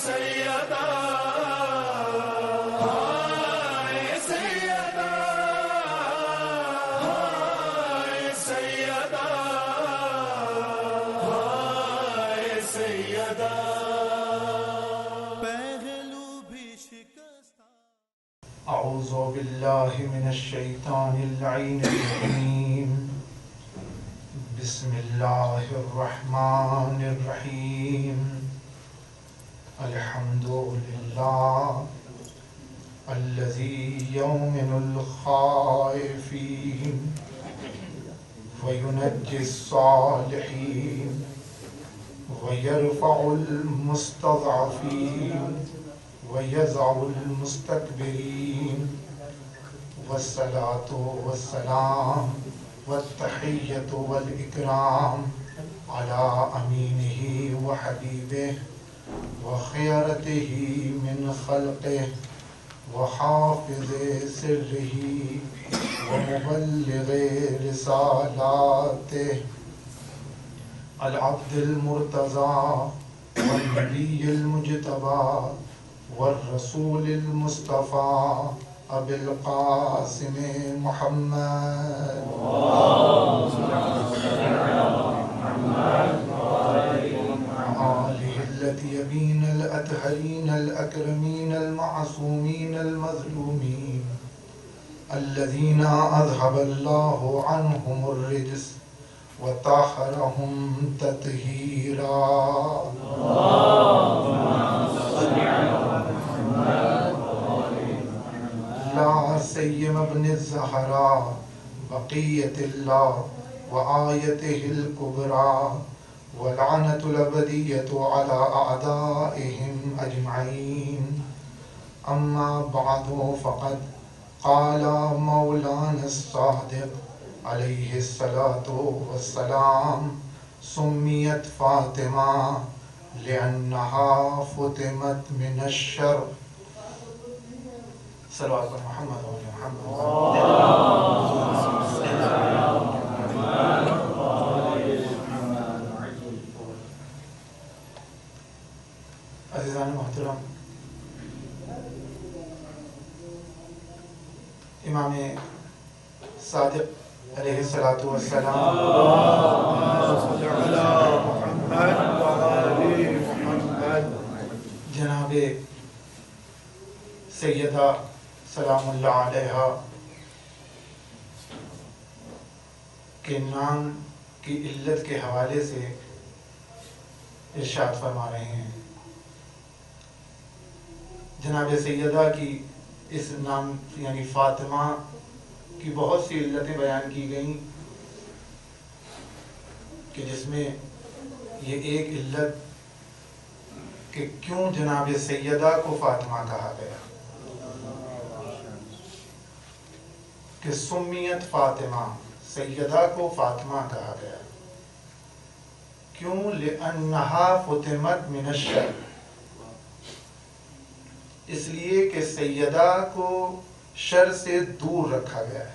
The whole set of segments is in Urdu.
سیدہ سیدہ سیدہ سیدہ پہلو بھی شکستہ. اعوذ باللہ من الشیطان اللعین الرجیم. بسم اللہ الرحمن الرحیم. الحمد للہ الذی یؤمن الخائفین وینجی الصالحین ویرفع المستضعفین ویضع المستكبرین والصلاة والسلام والتحیۃ والاکرام علی امینہ وحبیبہ وخیرتہ من خلقہ وحافظ سرہ ومبلغ رسالاتہ العبد المرتضی والنبی المجتبی والرسول المصطفى ابي القاسم محمد آله الطيبين الأطهرين الأكرمين المعصومين المظلومين الذين أذهب الله عنهم الرجس وطهرهم تطهيرا. لا سيما ابن الزهراء بقية الله وآيته الكبرى والعنة الأبدية على أعدائهم أجمعين. أما بعد فقد قال مولانا الصادق عليه الصلاة والسلام سميت فاطمة لأنها فتمت من الشر. صلوات محمد وعلى محمد. عزیزان محترم، امام صادق علیہ الصلاۃ والسلام جناب سیدہ سلام اللہ علیہا کے نام کی علت کے حوالے سے ارشاد فرما رہے ہیں. جناب سیدہ کی اس نام یعنی فاطمہ کی بہت سی علتیں بیان کی گئیں کہ جس میں یہ ایک علت کہ کیوں جناب سیدہ کو فاطمہ کہا گیا، کہ سمیت فاطمہ، سیدہ کو فاطمہ کہا گیا. کیوں؟ لأنہا فتمت من الشر، اس لیے کہ سیدہ کو شر سے دور رکھا گیا ہے.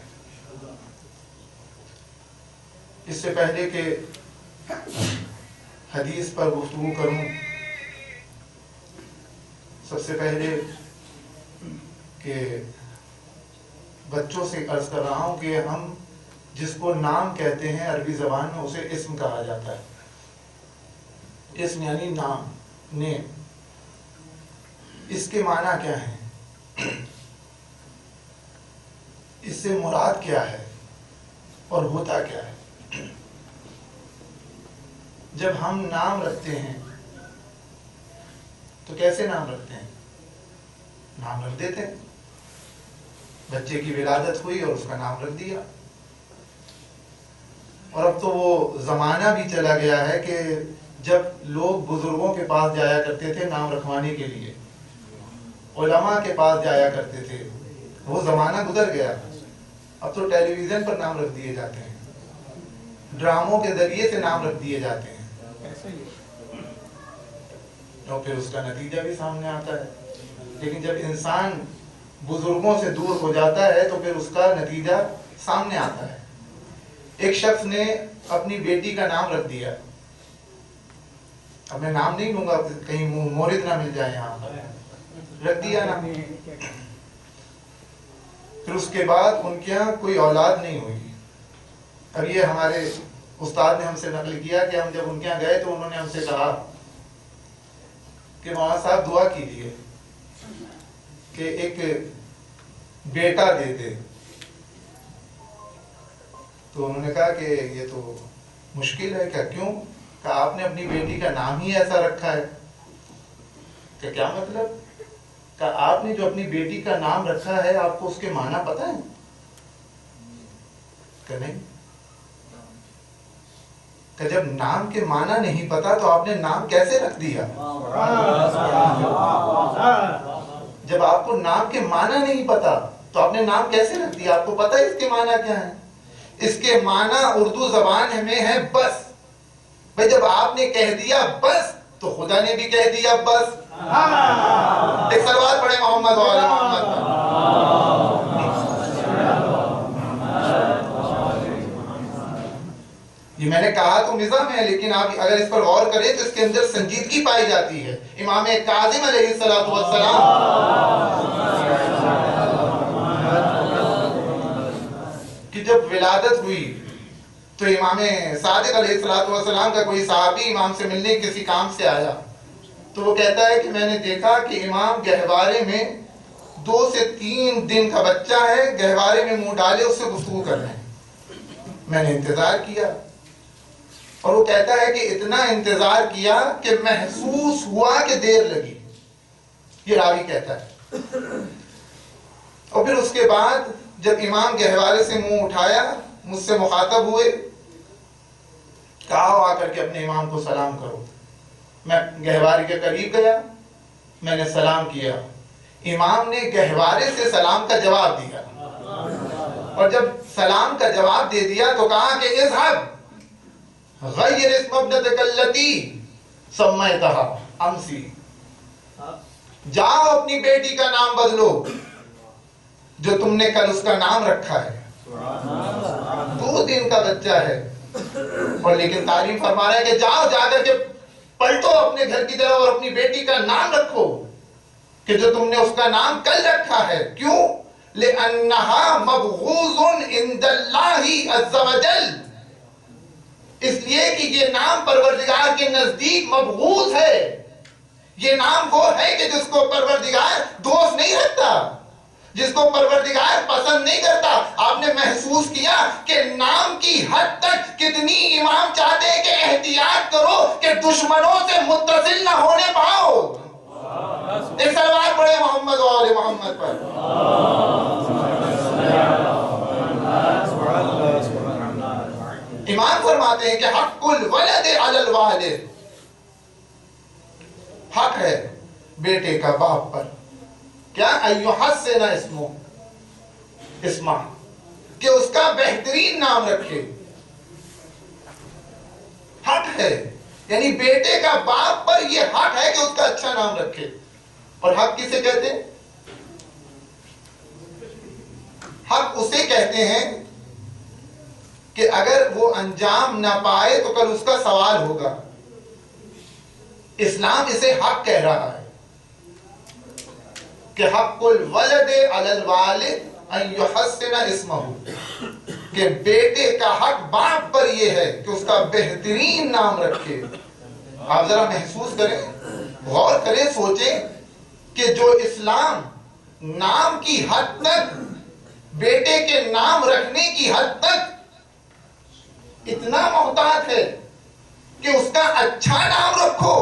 اس سے پہلے کہ حدیث پر گفتگو کروں، سب سے پہلے کہ بچوں سے عرض کر رہا ہوں کہ ہم جس کو نام کہتے ہیں عربی زبان میں اسے اسم کہا جاتا ہے. اسم یعنی نام، نیم. اس کے معنی کیا ہیں، اس سے مراد کیا ہے اور ہوتا کیا ہے. جب ہم نام رکھتے ہیں تو کیسے نام رکھتے ہیں؟ نام رکھ دیتے ہیں. بچے کی ولادت ہوئی اور اس کا نام رکھ دیا. اور اب تو وہ زمانہ بھی چلا گیا ہے کہ جب لوگ بزرگوں کے پاس جایا کرتے تھے نام رکھوانے کے لیے، علماء کے پاس جایا کرتے تھے، وہ زمانہ گزر گیا. اب تو ٹیلی ویژن پر نام رکھ دیے جاتے ہیں، ڈراموں کے ذریعے سے نام رکھ دیے جاتے ہیں، اور پھر اس کا نتیجہ بھی سامنے آتا ہے. لیکن جب انسان بزرگوں سے دور ہو جاتا ہے تو پھر اس کا نتیجہ سامنے آتا ہے. ایک شخص نے اپنی بیٹی کا نام رکھ دیا اب میں نام نہیں لوں گا کہیں مورد نہ مل جائے یہاں پر، رکھ دیا نا۔ پھر اس کے بعد ان کے یہاں کوئی اولاد نہیں ہوئی۔ اب یہ ہمارے استاد نے ہم سے نقل کیا کہ ہم جب ان کے یہاں گئے تو انہوں نے ہم سے کہا کہ مولانا صاحب دعا کیجیے کہ ایک بیٹا دے دے۔ تو انہوں نے کہا کہ یہ تو مشکل ہے، کیوں؟ کہ آپ نے اپنی بیٹی کا نام ہی ایسا رکھا ہے۔ کہ کیا مطلب؟ کہ آپ نے جو اپنی بیٹی کا نام رکھا ہے آپ کو اس کے معنی پتہ ہے؟ کہ نہیں۔ کہ جب نام کے معنی نہیں پتا تو آپ نے نام کیسے رکھ دیا؟ جب آپ کو نام کے معنی نہیں پتا تو آپ نے نام کیسے رکھ دیا؟ آپ کو پتا ہے اس کے معنی کیا ہے؟ اس کے معنی اردو زبان میں ہے بس۔ بھئی جب آپ نے کہہ دیا بس تو خدا نے بھی کہہ دیا بس۔ ایک صلوات پڑھیں محمد و آل محمد پر۔ یہ میں نے کہا تو مزاح ہے، لیکن آپ اگر اس پر غور کریں تو اس کے اندر سنجیدگی پائی جاتی ہے۔ امام کاظم علیہ السلام کہ جب ولادت ہوئی تو امام صادق علیہ السلام کا کوئی صحابی امام سے ملنے کسی کام سے آیا، تو وہ کہتا ہے کہ میں نے دیکھا کہ امام گہوارے میں 2 سے 3 دن کا بچہ ہے، گہوارے میں منہ ڈالے اس سے گفتگو کر رہے ہیں۔ میں نے انتظار کیا، اور وہ کہتا ہے کہ اتنا انتظار کیا کہ محسوس ہوا کہ دیر لگی۔ یہ راوی کہتا ہے۔ اور پھر اس کے بعد جب امام گہوارے سے منہ اٹھایا، مجھ سے مخاطب ہوئے، کہا آ کر کے اپنے امام کو سلام کرو۔ میں گہوارے کے قریب گیا، میں نے سلام کیا، امام نے گہوارے سے سلام کا جواب دیا، اور جب سلام کا جواب دے دیا تو کہا کہ اذهب غیر اسم ابنتک التی سمیتہا امسی، جاؤ اپنی بیٹی کا نام بدلو جو تم نے کل اس کا نام رکھا ہے۔ 2 دن کا بچہ ہے، اور لیکن تعلیم فرما رہا ہے کہ جاؤ جا کر کے پلٹو اپنے گھر کی طرف اور اپنی بیٹی کا نام رکھو کہ جو تم نے اس کا نام کل رکھا ہے۔ کیوں؟ لِأَنَّهَا مَبْغُوظٌ عِنْدَ اللَّهِ عَزَّ وَجَلَّ، اس لیے کہ یہ نام پروردگار کے نزدیک مبغوض ہے۔ یہ نام وہ ہے کہ جس کو پروردگار دوست نہیں رکھتا، جس کو پروردگار پسند نہیں کرتا۔ آپ نے محسوس کیا کہ نام کی حد تک کتنی امام چاہتے ہیں کہ احتیاط کرو کہ دشمنوں سے متصل نہ ہونے پاؤ۔ ایک صلوات پڑھے محمد و آل محمد پر۔ امام فرماتے ہیں کہ حق الولد علی الوالد، حق ہے بیٹے کا باپ پر کیا ایحسن اسمہ، کہ اس کا بہترین نام رکھے۔ حق ہے، یعنی بیٹے کا باپ پر یہ حق ہے کہ اس کا اچھا نام رکھے۔ اور حق کسے کہتے ہیں؟ حق اسے کہتے ہیں کہ اگر وہ انجام نہ پائے تو کل اس کا سوال ہوگا۔ اسلام اسے حق کہہ رہا ہے کہ حق الولد علی الوالد ان یحسن اسمہ، کہ بیٹے کا حق باپ پر یہ ہے کہ اس کا بہترین نام رکھے۔ آپ ذرا محسوس کریں، غور کریں، سوچیں کہ جو اسلام نام کی حد تک، بیٹے کے نام رکھنے کی حد تک اتنا محتاط ہے کہ اس کا اچھا نام رکھو،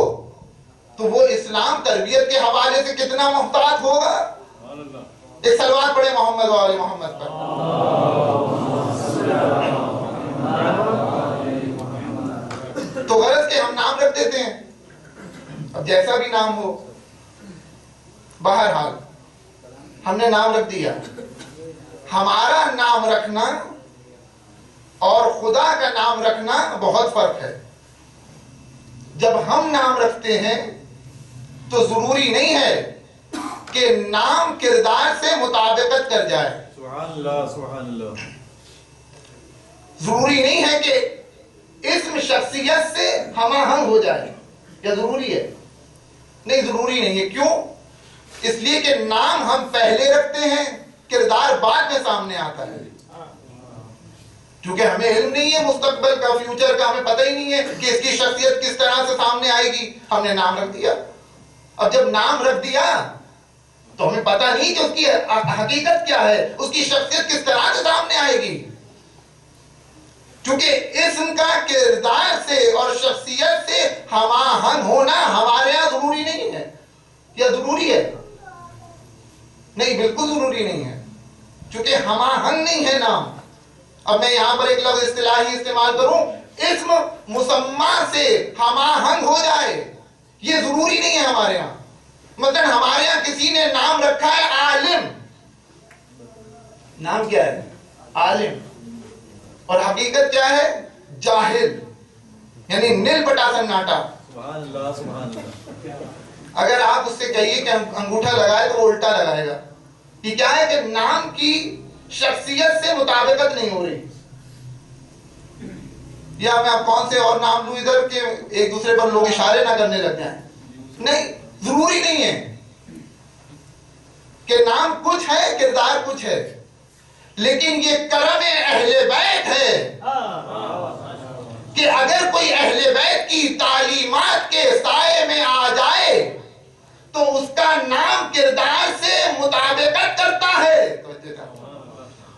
تو وہ اسلام تربیت کے حوالے سے کتنا محتاط ہوگا۔ ایک صلوات پڑھے محمد و آل محمد پر۔ تو غرض کہ ہم نام رکھ دیتے ہیں، اب جیسا بھی نام ہو، بہرحال ہم نے نام رکھ دیا۔ ہمارا نام رکھنا اور خدا کا نام رکھنا بہت فرق ہے۔ جب ہم نام رکھتے ہیں تو ضروری نہیں ہے کہ نام کردار سے مطابقت کر جائے۔ سبحان اللہ سبحان اللہ۔ ضروری نہیں ہے کہ اسم شخصیت سے ہم آہنگ ہو جائے، کیا ضروری ہے؟ نہیں، ضروری نہیں ہے. کیوں؟ اس لیے کہ نام ہم پہلے رکھتے ہیں، کردار بعد میں سامنے آتا ہے. کیونکہ ہمیں علم نہیں ہے مستقبل کا، فیوچر کا، ہمیں پتہ ہی نہیں ہے کہ اس کی شخصیت کس طرح سے سامنے آئے گی. ہم نے نام رکھ دیا. اب جب نام رکھ دیا تو ہمیں پتہ نہیں کہ اس کی حقیقت کیا ہے، اس کی شخصیت کس طرح سے سامنے آئے گی. کیونکہ اسم کا کردار سے اور شخصیت سے ہم آہنگ ہونا ہمارے یہاں ضروری نہیں ہے. یا ضروری ہے؟ نہیں، بالکل ضروری نہیں ہے، چونکہ ہم آہنگ نہیں ہے نام. اب میں یہاں پر ایک لفظ اصطلاحی استعمال کروں، اسم مسمى سے ہم آہنگ ہو جائے، یہ ضروری نہیں ہے ہمارے یہاں. مثلا ہمارے یہاں کسی نے نام رکھا ہے عالم. نام کیا ہے؟ عالم. اور حقیقت کیا ہے؟ جاہل، یعنی نیل بٹا سناٹا. سبحان اللہ سبحان اللہ. اگر آپ اس سے کہیے کہ انگوٹھا لگائے تو وہ الٹا لگائے گا. یہ کیا ہے کہ نام کی شخصیت سے مطابقت نہیں ہو رہی. یا میں آپ کون سے اور نام لوں ادھر کہ ایک دوسرے پر لوگ اشارے نہ کرنے لگ جائیں. نہیں، ضروری نہیں ہے کہ نام کچھ ہے، کردار کچھ ہے، لیکن یہ کرم اہل بیت ہے کہ اگر کوئی اہل بیت کی تعلیمات کے سائے میں آ جائے تو اس کا نام کردار سے مطابقت کرتا ہے.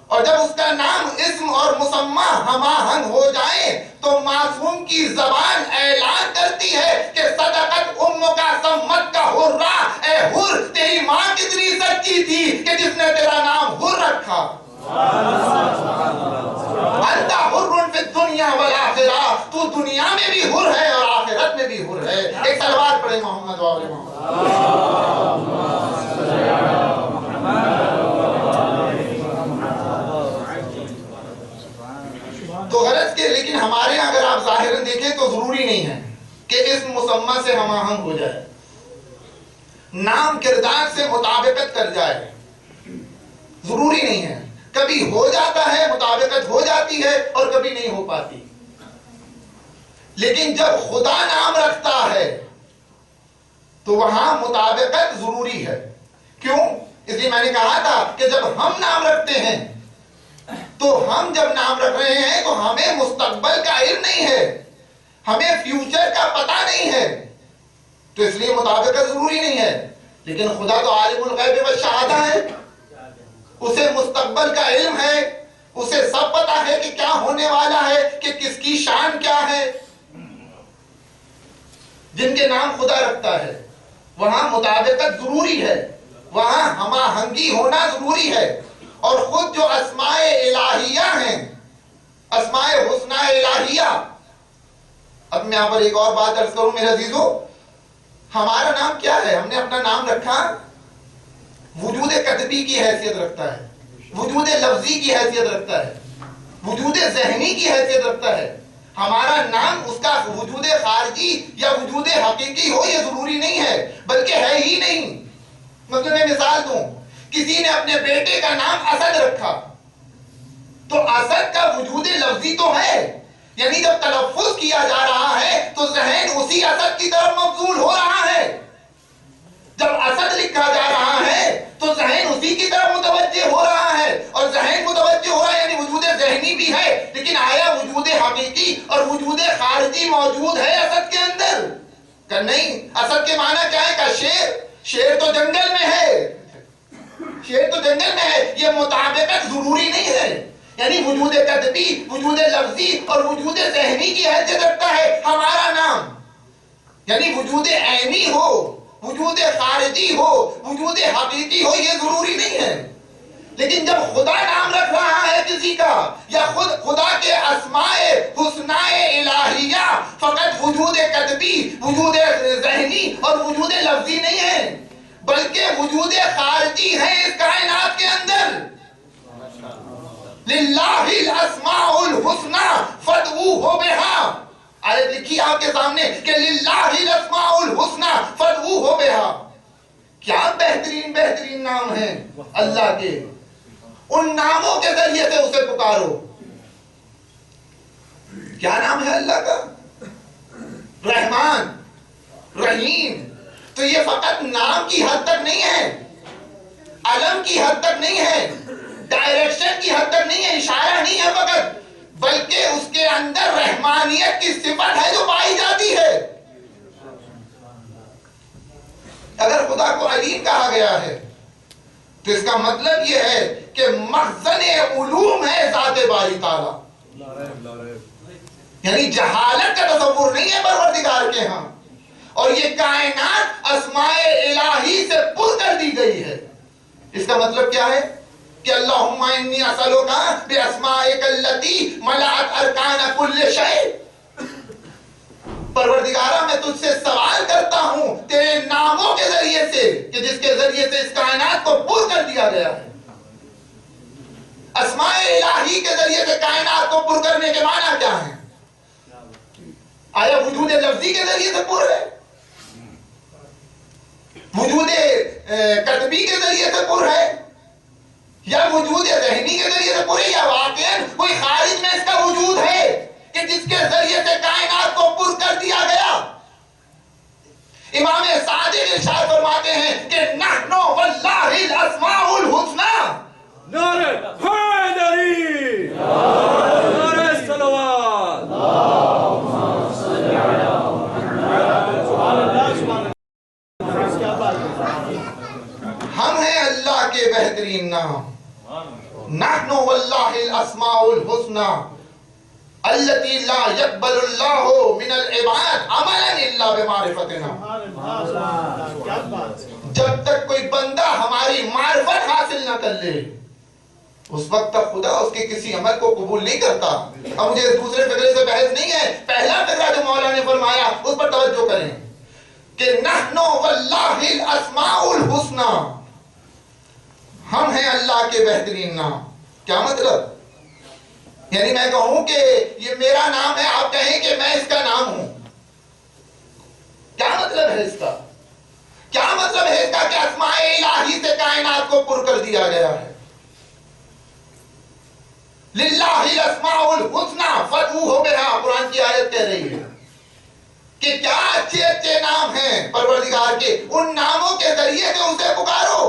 اور جب اس کا نام اسم اور مسمى ہم آہنگ ہو جائے تو معصوم کی زبان اعلان کرتی ہے کہ صدقت امک سمت کا حرہ، اے حر تیری ماں کتنی سچی تھی کہ جس نے تیرا نام حر رکھا. انت حر فی الدنیا والآخرہ، تو دنیا میں بھی حر ہے اور آخرت میں بھی حر ہے. ایک صلوات پڑھے محمد و آل محمد. تو غرض کے لیکن ہمارے یہاں اگر آپ ظاہراً دیکھیں تو ضروری نہیں ہے کہ اسم مسمى سے ہم آہنگ ہو جائے، نام کردار سے مطابقت کر جائے. ضروری نہیں ہے. کبھی ہو جاتا ہے، مطابقت ہو جاتی ہے، اور کبھی نہیں ہو پاتی. لیکن جب خدا نام رکھتا ہے تو وہاں مطابقت ضروری ہے. کیوں؟ اس لیے میں نے کہا تھا کہ جب ہم نام رکھتے ہیں تو ہم جب نام رکھ رہے ہیں تو ہمیں مستقبل کا علم نہیں ہے، ہمیں فیوچر کا پتہ نہیں ہے، تو اس لیے مطابقت ضروری نہیں ہے. لیکن خدا تو عالم الغیب والشہادہ ہے، اسے مستقبل کا علم ہے، اسے سب پتہ ہے کہ کیا ہونے والا ہے، کہ کس کی شان کیا ہے. جن کے نام خدا رکھتا ہے وہاں مطابقت ضروری ہے، وہاں ہم آہنگی ہونا ضروری ہے. اور خود جو اسماء الہیہ ہیں، اسماء حسنہ الہیہ، اب میں یہاں پر ایک اور بات عرض کروں میرے عزیزو، ہمارا نام کیا ہے؟ ہم نے اپنا نام رکھا وجود قطبی کی حیثیت رکھتا ہے، وجود لفظی کی حیثیت رکھتا ہے، وجود ذہنی کی حیثیت رکھتا ہے. ہمارا نام اس کا وجود خارجی یا وجود حقیقی ہو یہ ضروری نہیں ہے، بلکہ ہے ہی نہیں. مثلا میں مثال دوں، کسی نے اپنے بیٹے کا نام اسد رکھا تو اسد کا وجود لفظی تو ہے، یعنی جب تلفظ کیا جا رہا ہے تو ذہن اسی اسد کی طرف مبذول ہو رہا ہے. جب اسد لکھا جا رہا ہے تو ذہن اسی کی طرف متوجہ ہو رہا ہے، اور ذہن متوجہ ہو رہا ہے یعنی وجود ذہنی بھی ہے. لیکن آیا وجود حقیقی اور وجود خارجی موجود ہے اسد کے اندر؟ کہ نہیں. اسد کے معنی کیا ہے؟ کہ شیر تو جنگل میں ہے، شیر تو جنگل میں ہے. یہ مطابقت ضروری نہیں ہے، یعنی وجود قطبی، وجود لفظی اور وجود ذہنی کی حیثیت رکھتا ہے ہمارا نام. یعنی وجود عینی ہو، وجود خارجی ہو، وجود حقیقی ہو، یہ ضروری نہیں ہے. لیکن جب خدا نام رکھ رہا ہے کسی کا، یا خود خدا کے اسماء حسنہ الہیہ فقط وجود قطبی، وجود ذہنی اور وجود لفظی نہیں ہے، بلکہ وجود خارجی ہے اس کائنات کے اندر. للہ الاسماء الحسنى فادعوہ بہا، آیت لکھی آپ کے سامنے کہ للہ الاسماء الحسنى فادعوہ بہا. کیا بہترین بہترین نام ہیں اللہ کے، ان ناموں کے ذریعے سے اسے پکارو. کیا نام ہے اللہ کا؟ رحمان. رحیم، تو یہ فقط نام کی حد تک نہیں ہے، علم کی حد تک نہیں ہے، ڈائریکشن کی حد تک نہیں ہے، اشارہ نہیں ہے فقط، بلکہ اس کے اندر رحمانیت کی صفت ہے جو پائی جاتی ہے۔ اگر خدا کو علیم کہا گیا ہے تو اس کا مطلب یہ ہے کہ مخزن علوم ہے ذات باری تعالی، یعنی جہالت کا تصور نہیں ہے پروردگار کے ہاں، اور یہ کائنات اسماء الہی سے پر کر دی گئی ہے۔ اس کا مطلب کیا ہے کہ اللہم انی اسألک باسمائک التی ملأت ارکان کل شیء، پروردگارہ میں تجھ سے سوال کرتا ہوں تیرے ناموں کے ذریعے سے کہ جس کے ذریعے سے اس کائنات کو پر کر دیا گیا ہے۔ اسماء الہی کے ذریعے سے کائنات کو پر کرنے کے معنی کیا ہیں؟ آیا وجود لفظی کے ذریعے سے پر ہے، وجود قطبی کے ذریعے سے پر ہے، یا وجود ذہنی کے ذریعے سے پر ہے، یا واقعاً کوئی خارج میں اس کا وجود ہے کہ جس کے ذریعے سے کائنات کو پر کر دیا گیا؟ امام صادق ارشاد فرماتے ہیں کہ نحن واللہ الاسماء الحسنی، نعرہ حیدری، نعرہ صلوات، ہم ہیں اللہ کے بہترین نام، نحن واللہ الاسماء الحسنی التي لا يقبل الله من العباد عملا الا بمعرفتنا۔ جب تک کوئی بندہ ہماری معرفت حاصل نہ کر لے اس وقت تک خدا اس کے کسی عمل کو قبول نہیں کرتا۔ اب مجھے دوسرے فقرے سے بحث نہیں ہے، پہلا فقرہ جو مولا نے فرمایا اس پر توجہ کریں کہ نحن واللہ الاسماء الحسنی، ہم ہیں اللہ کے بہترین نام۔ کیا مطلب؟ یعنی میں کہوں کہ یہ میرا نام ہے، آپ کہیں کہ میں اس کا نام ہوں، کیا مطلب ہے اس کا؟ کیا مطلب ہے اس کا کہ اسماء الہی سے کائنات کو پر کر دیا گیا ہے؟ للہ الاسماء الحسنی فادعوہ بہا، قرآن کی آیت کہہ رہی ہے کہ کیا اچھے اچھے نام ہیں پروردگار کے، ان ناموں کے ذریعے سے اسے پکارو۔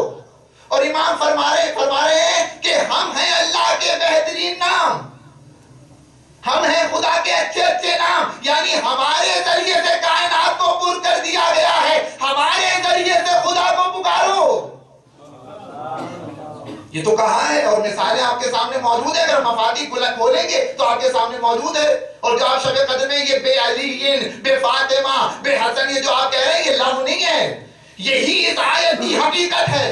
اور امام فرما رہے ہیں کہ ہم ہیں اللہ کے بہترین نام، ہم ہیں خدا کے اچھے اچھے نام، یعنی ہمارے ذریعے سے کائنات کو پر کر دیا گیا ہے، ہمارے ذریعے سے خدا کو پکارو۔ یہ تو کہا ہے اور مثالیں آپ کے سامنے موجود ہیں، اگر مفاتیح کھولیں گے تو آپ کے سامنے موجود ہے۔ اور جو آپ شب قدر میں یہ بے علی بے فاطمہ بے حسن یہ جو آپ کہہ رہے ہیں یہ لفظ نہیں ہے، یہی اس آیت کی حقیقت ہے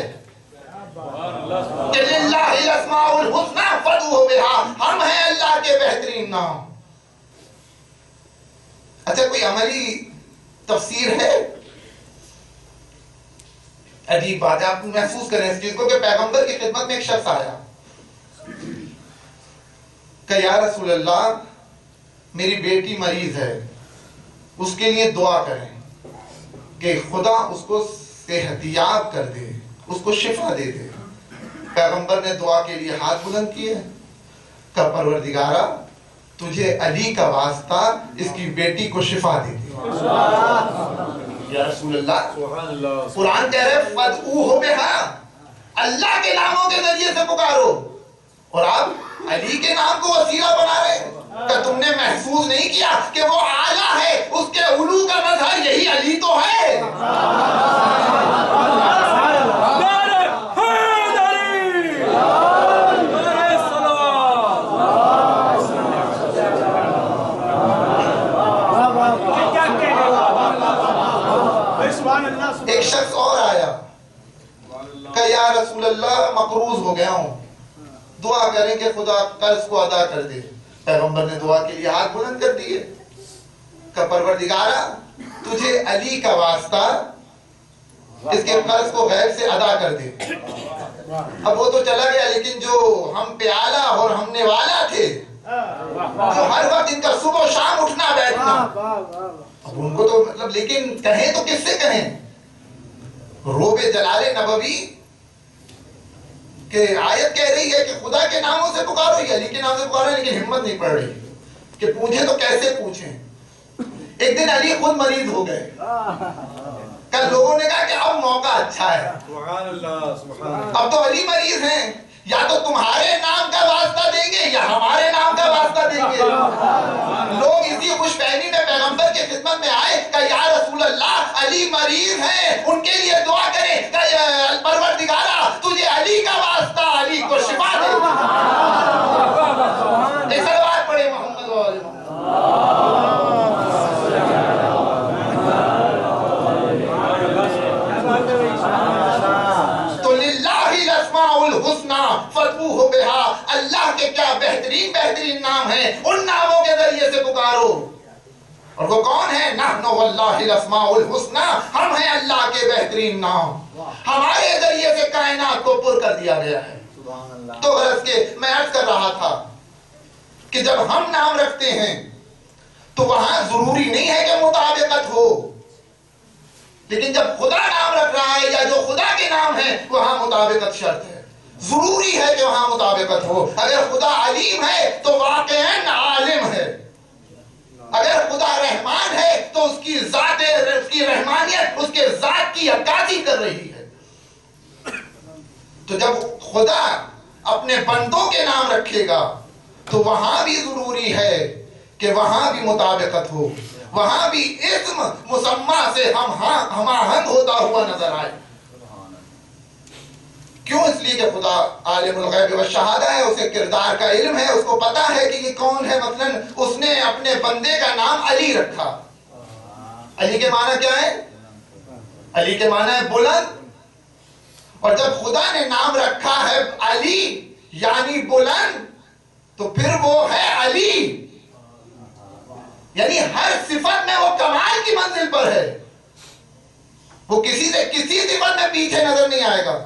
کہ للہ الاسماء الحسنی فادعوہ بہا، ہم ہیں اللہ کے بہترین نام۔ اچھا کوئی عملی تفسیر ہے؟ عجیب بات ہے، آپ محسوس کریں اس چیز کو کہ پیغمبر کی خدمت میں ایک شخص آیا کہ یا رسول اللہ میری بیٹی مریض ہے، اس کے لیے دعا کریں کہ خدا اس کو صحت یاب کر دے، اس کو شفا دے دے۔ پیغمبر نے دعا کے لیے ہاتھ بلند کیے کہ پروردگارہ تجھے علی کا واسطہ اس کی بیٹی کو شفا دے دے۔ یا رسول اللہ، قرآن کہہ رہے فادعوہ بہا، اللہ کے ناموں کے ذریعے سے پکارو، اور آپ علی کے نام کو وسیلہ بنا رہے ہیں۔ کہ تم نے محسوس نہیں کیا کہ وہ اعلیٰ ہے، اس کے علو کا مظہر یہی علی تو ہے۔ ایک شخص اور آیا کہ یا رسول اللہ مقروض ہو گیا ہوں، دعا کریں کہ خدا قرض کو ادا کر دے۔ پیغمبر نے دعا کے لیے ہاتھ بلند کر دیے کہ پروردگارہ تجھے علی کا واسطہ اس کے قرض کو غیب سے ادا کر دے۔ اب وہ تو چلا گیا، لیکن جو ہم پہ آلہ اور ہم نے والا تھے، جو ہر وقت ان کا صبح و شام اٹھنا بیٹھنا، اب ان کو تو مطلب، لیکن کہیں تو کس سے کہیں؟ روب جلال نبوی کہ آیت کہہ رہی ہے کہ خدا کے ناموں سے پکارو، یا علی کے نام سے پکارو، لیکن ہمت نہیں پڑ رہی کہ پوچھیں تو کیسے پوچھیں۔ ایک دن علی خود مریض ہو گئے، کل لوگوں نے کہا کہ اب موقع اچھا ہے، سبحان اللہ سبحان اللہ. اب تو علی مریض ہیں، یا تو تمہارے نام کا واسطہ دیں گے یا ہمارے نام کا واسطہ دیں گے. لوگ اسی خوش فہمی میں پیغمبر کی خدمت میں آئے کہ یا رسول اللہ علی مریض ہیں، ان کے لیے دعا کریں کہ پروردگارا تجھے علی کا واسطہ، علی کو شفا دے. ایک صلوات پڑھے محمد و آل محمد. تو للہ الاسماء الحسنی فادعوہ بہا، اللہ کے کیا بہترین بہترین نام ہیں، ان ناموں کے ذریعے سے پکارو. اور وہ کون ہے؟ نحن واللہ الاسماء الحسنی، ہم ہیں اللہ کے بہترین نام، ہمارے ذریعے سے کائنات کو پر کر دیا گیا ہے. تو غرض کے میں عرض کر رہا تھا کہ جب ہم نام رکھتے ہیں تو وہاں ضروری نہیں ہے کہ مطابقت ہو، لیکن جب خدا نام رکھ رہا ہے یا جو خدا کے نام ہیں وہاں مطابقت شرط ہے، ضروری ہے کہ وہاں مطابقت ہو. اگر خدا علیم ہے تو واقعاً عالم ہے، اگر خدا رحمان ہے تو اس کی ذات، اس کی رحمانیت اس کے ذات کی عکاسی کر رہی ہے. تو جب خدا اپنے بندوں کے نام رکھے گا تو وہاں بھی ضروری ہے کہ وہاں بھی مطابقت ہو، وہاں بھی اسم مسمى سے ہم آہنگ ہوتا ہوا نظر آئے. کیوں؟ اس لیے کہ خدا عالم الغیب والشہادہ ہے، اسے کردار کا علم ہے، اس کو پتا ہے کہ یہ کون ہے. مثلا اس نے اپنے بندے کا نام علی رکھا. علی کے معنی کیا ہے؟ علی کے معنی ہے بلند. اور جب خدا نے نام رکھا ہے علی یعنی بلند تو پھر وہ ہے علی، یعنی ہر صفت میں وہ کمال کی منزل پر ہے، وہ کسی سے کسی صفت میں پیچھے نظر نہیں آئے گا.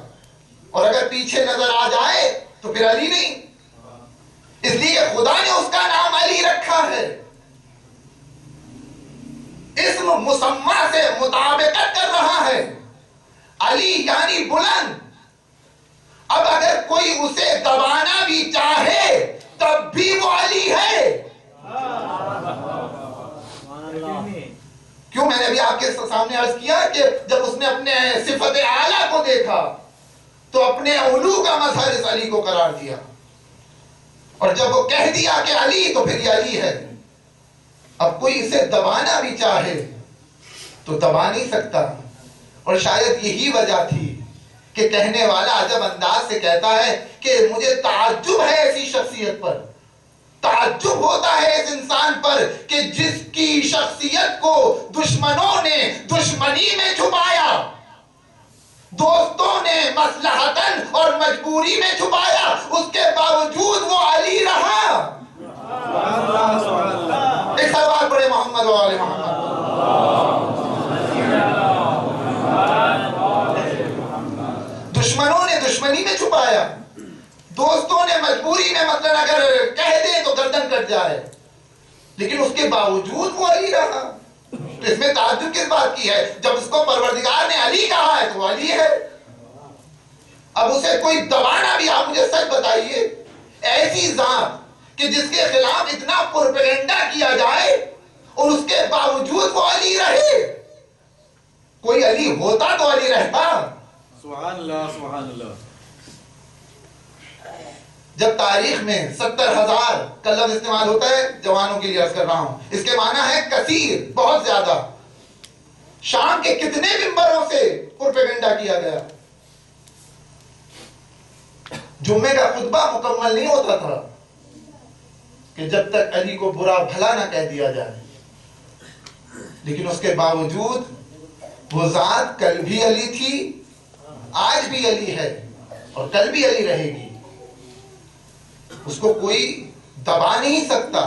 اور اگر پیچھے نظر آ جائے تو پھر علی نہیں. اس لیے خدا نے اس کا نام علی رکھا ہے، اسم مسمى سے مطابقت کر رہا ہے. علی یعنی بلند. اب اگر کوئی اسے دبانا بھی چاہے تب بھی وہ علی ہے. کیوں؟ میں نے بھی آپ کے سامنے عرض کیا کہ جب اس نے اپنے صفت اعلیٰ کو دیکھا تو اپنے علو کا مظہر اس علی کو قرار دیا، اور جب وہ کہہ دیا کہ علی تو پھر یہ علی ہے. اب کوئی اسے دبانا بھی چاہے تو دبا نہیں سکتا. اور شاید یہی وجہ تھی کہ کہنے والا عجب انداز سے کہتا ہے کہ مجھے تعجب ہے ایسی شخصیت پر، تعجب ہوتا ہے اس انسان پر کہ جس کی شخصیت کو دشمنوں نے دشمنی میں چھپایا، دوستوں نے مصلحتاً اور مجبوری میں چھپایا، اس کے باوجود وہ علی رہا. ایک سوال پڑھے محمد و آل محمد. دشمنوں نے دشمنی میں چھپایا، دوستوں نے مجبوری میں، مثلا اگر کہہ دیں تو گردن کٹ جائے، لیکن اس کے باوجود وہ علی رہا. تو اس میں تعجب کس بات کی ہے؟ جب اس کو پروردگار نے علی کہا ہے تو وہ علی ہے. اب اسے کوئی دبانا بھی، آپ مجھے سچ بتائیے، ایسی ذات کہ جس کے خلاف اتنا پروپیگنڈا کیا جائے اور اس کے باوجود وہ علی رہے، کوئی علی ہوتا تو علی رہتا. سبحان اللہ سبحان اللہ. جب تاریخ میں 70,000 کا لفظ استعمال ہوتا ہے، جوانوں کے لیے عرض کر رہا ہوں، اس کے معنی ہے کثیر، بہت زیادہ. شام کے کتنے ممبروں سے پروپیگنڈا کیا گیا. جمعے کا خطبہ مکمل نہیں ہوتا تھا کہ جب تک علی کو برا بھلا نہ کہہ دیا جائے. لیکن اس کے باوجود وہ ذات کل بھی علی تھی، آج بھی علی ہے اور کل بھی علی رہے گی. اس کو کوئی دبا نہیں سکتا.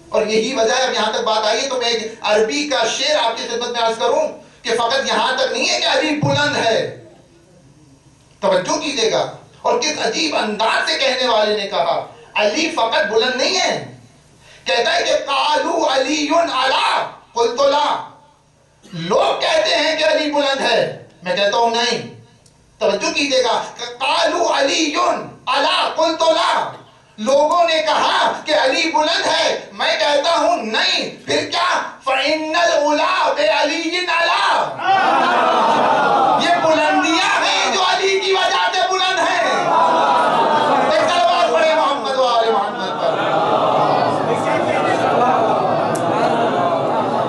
اور یہی وجہ ہے. اب یہاں تک بات آئی ہے تو میں ایک عربی کا شعر آپ کی خدمت میں عرض کروں کہ فقط یہاں تک نہیں ہے کہ علی بلند ہے، توجہ کیجیے گا. اور کس عجیب انداز سے کہنے والے نے کہا علی فقط بلند نہیں ہے. کہتا ہے کہ قالو علی علی قلت لا. لوگ کہتے ہیں کہ علی بلند ہے، میں کہتا ہوں نہیں. توجہ کیجیے گا. قالو علی علی قلت لا. لوگوں نے کہا کہ علی بلند ہے، میں کہتا ہوں نہیں، پھر کیا؟ فَإِنَّ الْعُلَا بِعَلِيٍّ عَلَا، یہ بلندیاں ہیں جو علی کی وجہ سے بلند ہیں۔ ایک سلوات پڑھے محمد و آل محمد پر۔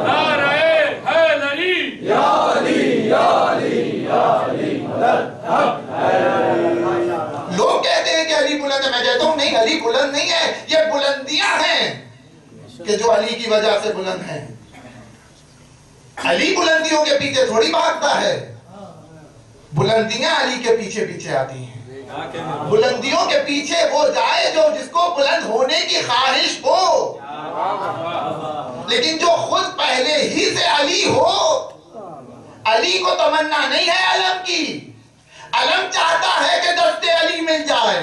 نعرہ حیدری یا علی یا علی یا علی مدد حق ہے۔ لوگ کہتے ہیں کہ علی بلند ہے، میں کہتا ہوں نہیں، علی بلند نہیں ہے، یہ بلندیاں ہیں کہ جو علی کی وجہ سے بلند ہیں۔ علی بلندیوں کے پیچھے تھوڑی بھاگتا ہے، بلندیاں علی کے پیچھے پیچھے آتی ہیں۔ بلندیوں کے پیچھے وہ جائے جو جس کو بلند ہونے کی خواہش ہو، لیکن جو خود پہلے ہی سے علی ہو۔ علی کو تمنا نہیں ہے علم کی، علم چاہتا ہے کہ دست علی مل جائے۔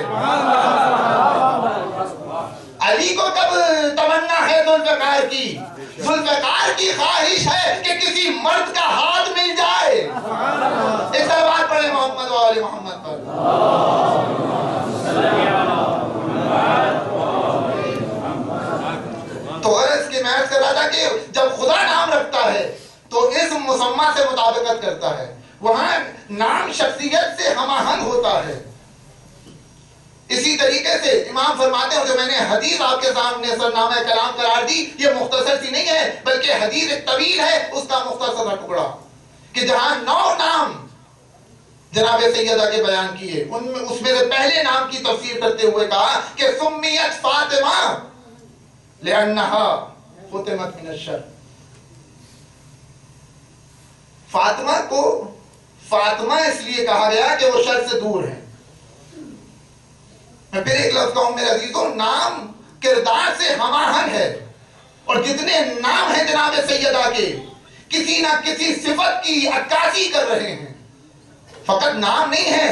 علی کو کب تمنا ہے ذوالفقار کی؟ ذوالفقار کی خواہش ہے کہ کسی مرد کا ہاتھ مل جائے۔ ایک سلوات پڑھے محمد و آل محمد پر۔ تو غرض کی میں عرض کر رہا تھا کہ جب خدا نام رکھتا ہے تو اسم مسمى سے مطابقت کرتا ہے، وہاں نام شخصیت سے ہم آہنگ ہوتا ہے۔ اسی طریقے سے امام فرماتے ہیں، جو میں نے حدیث آپ کے سامنے سرنامہ کلام قرار دی، یہ مختصر سی نہیں ہے بلکہ حدیث ایک طویل ہے، اس کا مختصر سا ٹکڑا، کہ جہاں 9 نام جناب سیدہ کے بیان کیے، اس میں سے پہلے نام کی تفسیر کرتے ہوئے کہا کہ سمیت فاطمہ لأنها فتمت من الشر۔ فاطمہ کو فاطمہ اس لیے کہا گیا کہ وہ شر سے دور ہے۔ میں پھر ایک لفظ کہوں میرے عزیزوں، نام کردار سے ہم آہنگ ہے، اور جتنے نام ہیں جناب سیدہ کے کسی نہ کسی صفت کی عکاسی کر رہے ہیں۔ فقط نام نہیں ہے،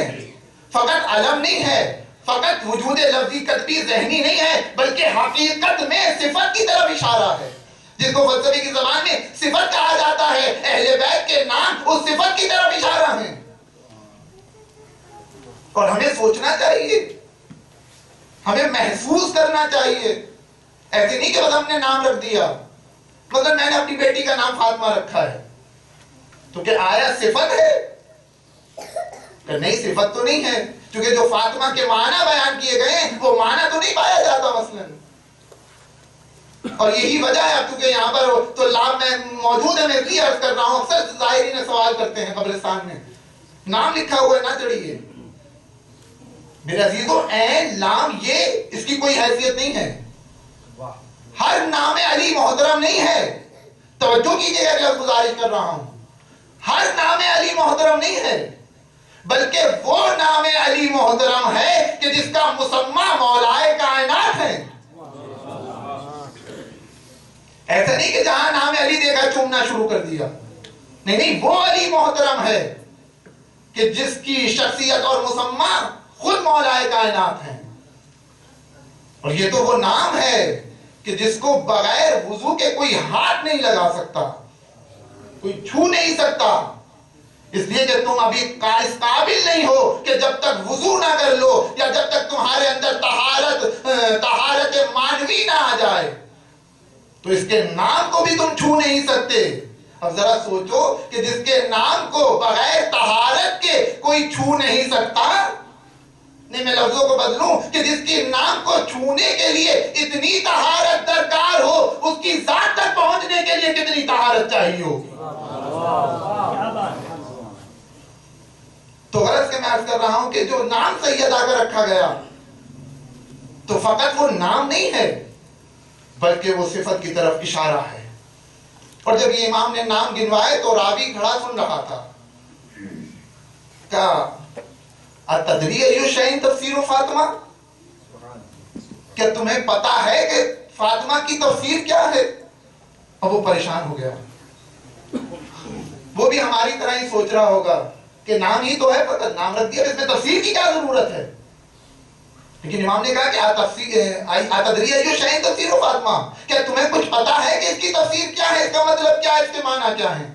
فقط علم نہیں ہے، فقط وجود لفظی کتبی ذہنی نہیں ہے، بلکہ حقیقت میں صفت کی طرف اشارہ ہے، جس کو فلسفے کی زبان میں صفت کہا جاتا ہے۔ اہل بیت کے نام اس صفت کی طرف اشارہ ہیں، اور ہمیں سوچنا چاہیے، ہمیں محسوس کرنا چاہیے۔ ایسے نہیں کہ بس ہم نے نام رکھ دیا، مثلا میں نے اپنی بیٹی کا نام فاطمہ رکھا ہے، تو کہ آیا صفت ہے؟ کہ نہیں، صفت تو نہیں ہے، کیونکہ جو فاطمہ کے معنی بیان کیے گئے ہیں وہ معنی تو نہیں پایا جاتا مثلا۔ اور یہی وجہ ہے، اب چونکہ یہاں پر تو لام میں موجود ہے، میں بھی عرض کر رہا ہوں، اکثر ظاہرین سوال کرتے ہیں قبرستان میں، نام لکھا ہوا ہے نہ چڑھیے۔ میرے عزیزو، عین لام یہ اس کی کوئی حیثیت نہیں ہے۔ ہر نام علی محترم نہیں ہے، توجہ کیجئے گا کہ گزارش کر رہا ہوں، ہر نام علی محترم نہیں ہے، بلکہ وہ نام علی محترم ہے کہ جس کا مسمى مولائے کائنات ہے۔ ایسا نہیں کہ جہاں نام علی دیکھا چومنا شروع کر دیا، نہیں، وہ علی محترم ہے کہ جس کی شخصیت اور مسمى خود مولائے کائنات ہیں۔ اور یہ تو وہ نام ہے کہ جس کو بغیر وضو کے کوئی ہاتھ نہیں لگا سکتا، کوئی چھو نہیں سکتا، اس لیے کہ تم ابھی اس قابل نہیں ہو کہ جب تک وضو نہ کر لو، یا جب تک تمہارے اندر طہارت مانوی نہ آ جائے، تو اس کے نام کو بھی تم چھو نہیں سکتے۔ اب ذرا سوچو کہ جس کے نام کو بغیر طہارت کے کوئی چھو نہیں سکتا، نہیں میں لفظوں کو بدلوں، کہ جس کے نام کو چھونے کے لیے اتنی طہارت درکار ہو، اس کی ذات تک پہنچنے کے لیے کتنی طہارت چاہیے ہوگی۔ تو غرض کہ میں عرض کر رہا ہوں کہ جو نام سیدہ کا رکھا گیا تو فقط وہ نام نہیں ہے بلکہ وہ صفت کی طرف اشارہ ہے۔ اور جب یہ امام نے نام گنوائے تو راوی کھڑا سن رہا تھا، کہا اتدری ایو شیء تفسیر فاطمہ، کیا تمہیں پتا ہے کہ فاطمہ کی تفسیر کیا ہے؟ اب وہ پریشان ہو گیا، وہ بھی ہماری طرح ہی سوچ رہا ہوگا کہ نام ہی تو ہے، فقط نام رکھ دیا، اس میں تفسیر کی کیا ضرورت ہے؟ لیکن امام نے کہا کہ اتدری ایو شیء تفسیر فاطمہ، کیا تمہیں کچھ پتا ہے کہ اس کی تفسیر کیا ہے، اس کا مطلب کیا ہے، اس کے معنی کیا ہے؟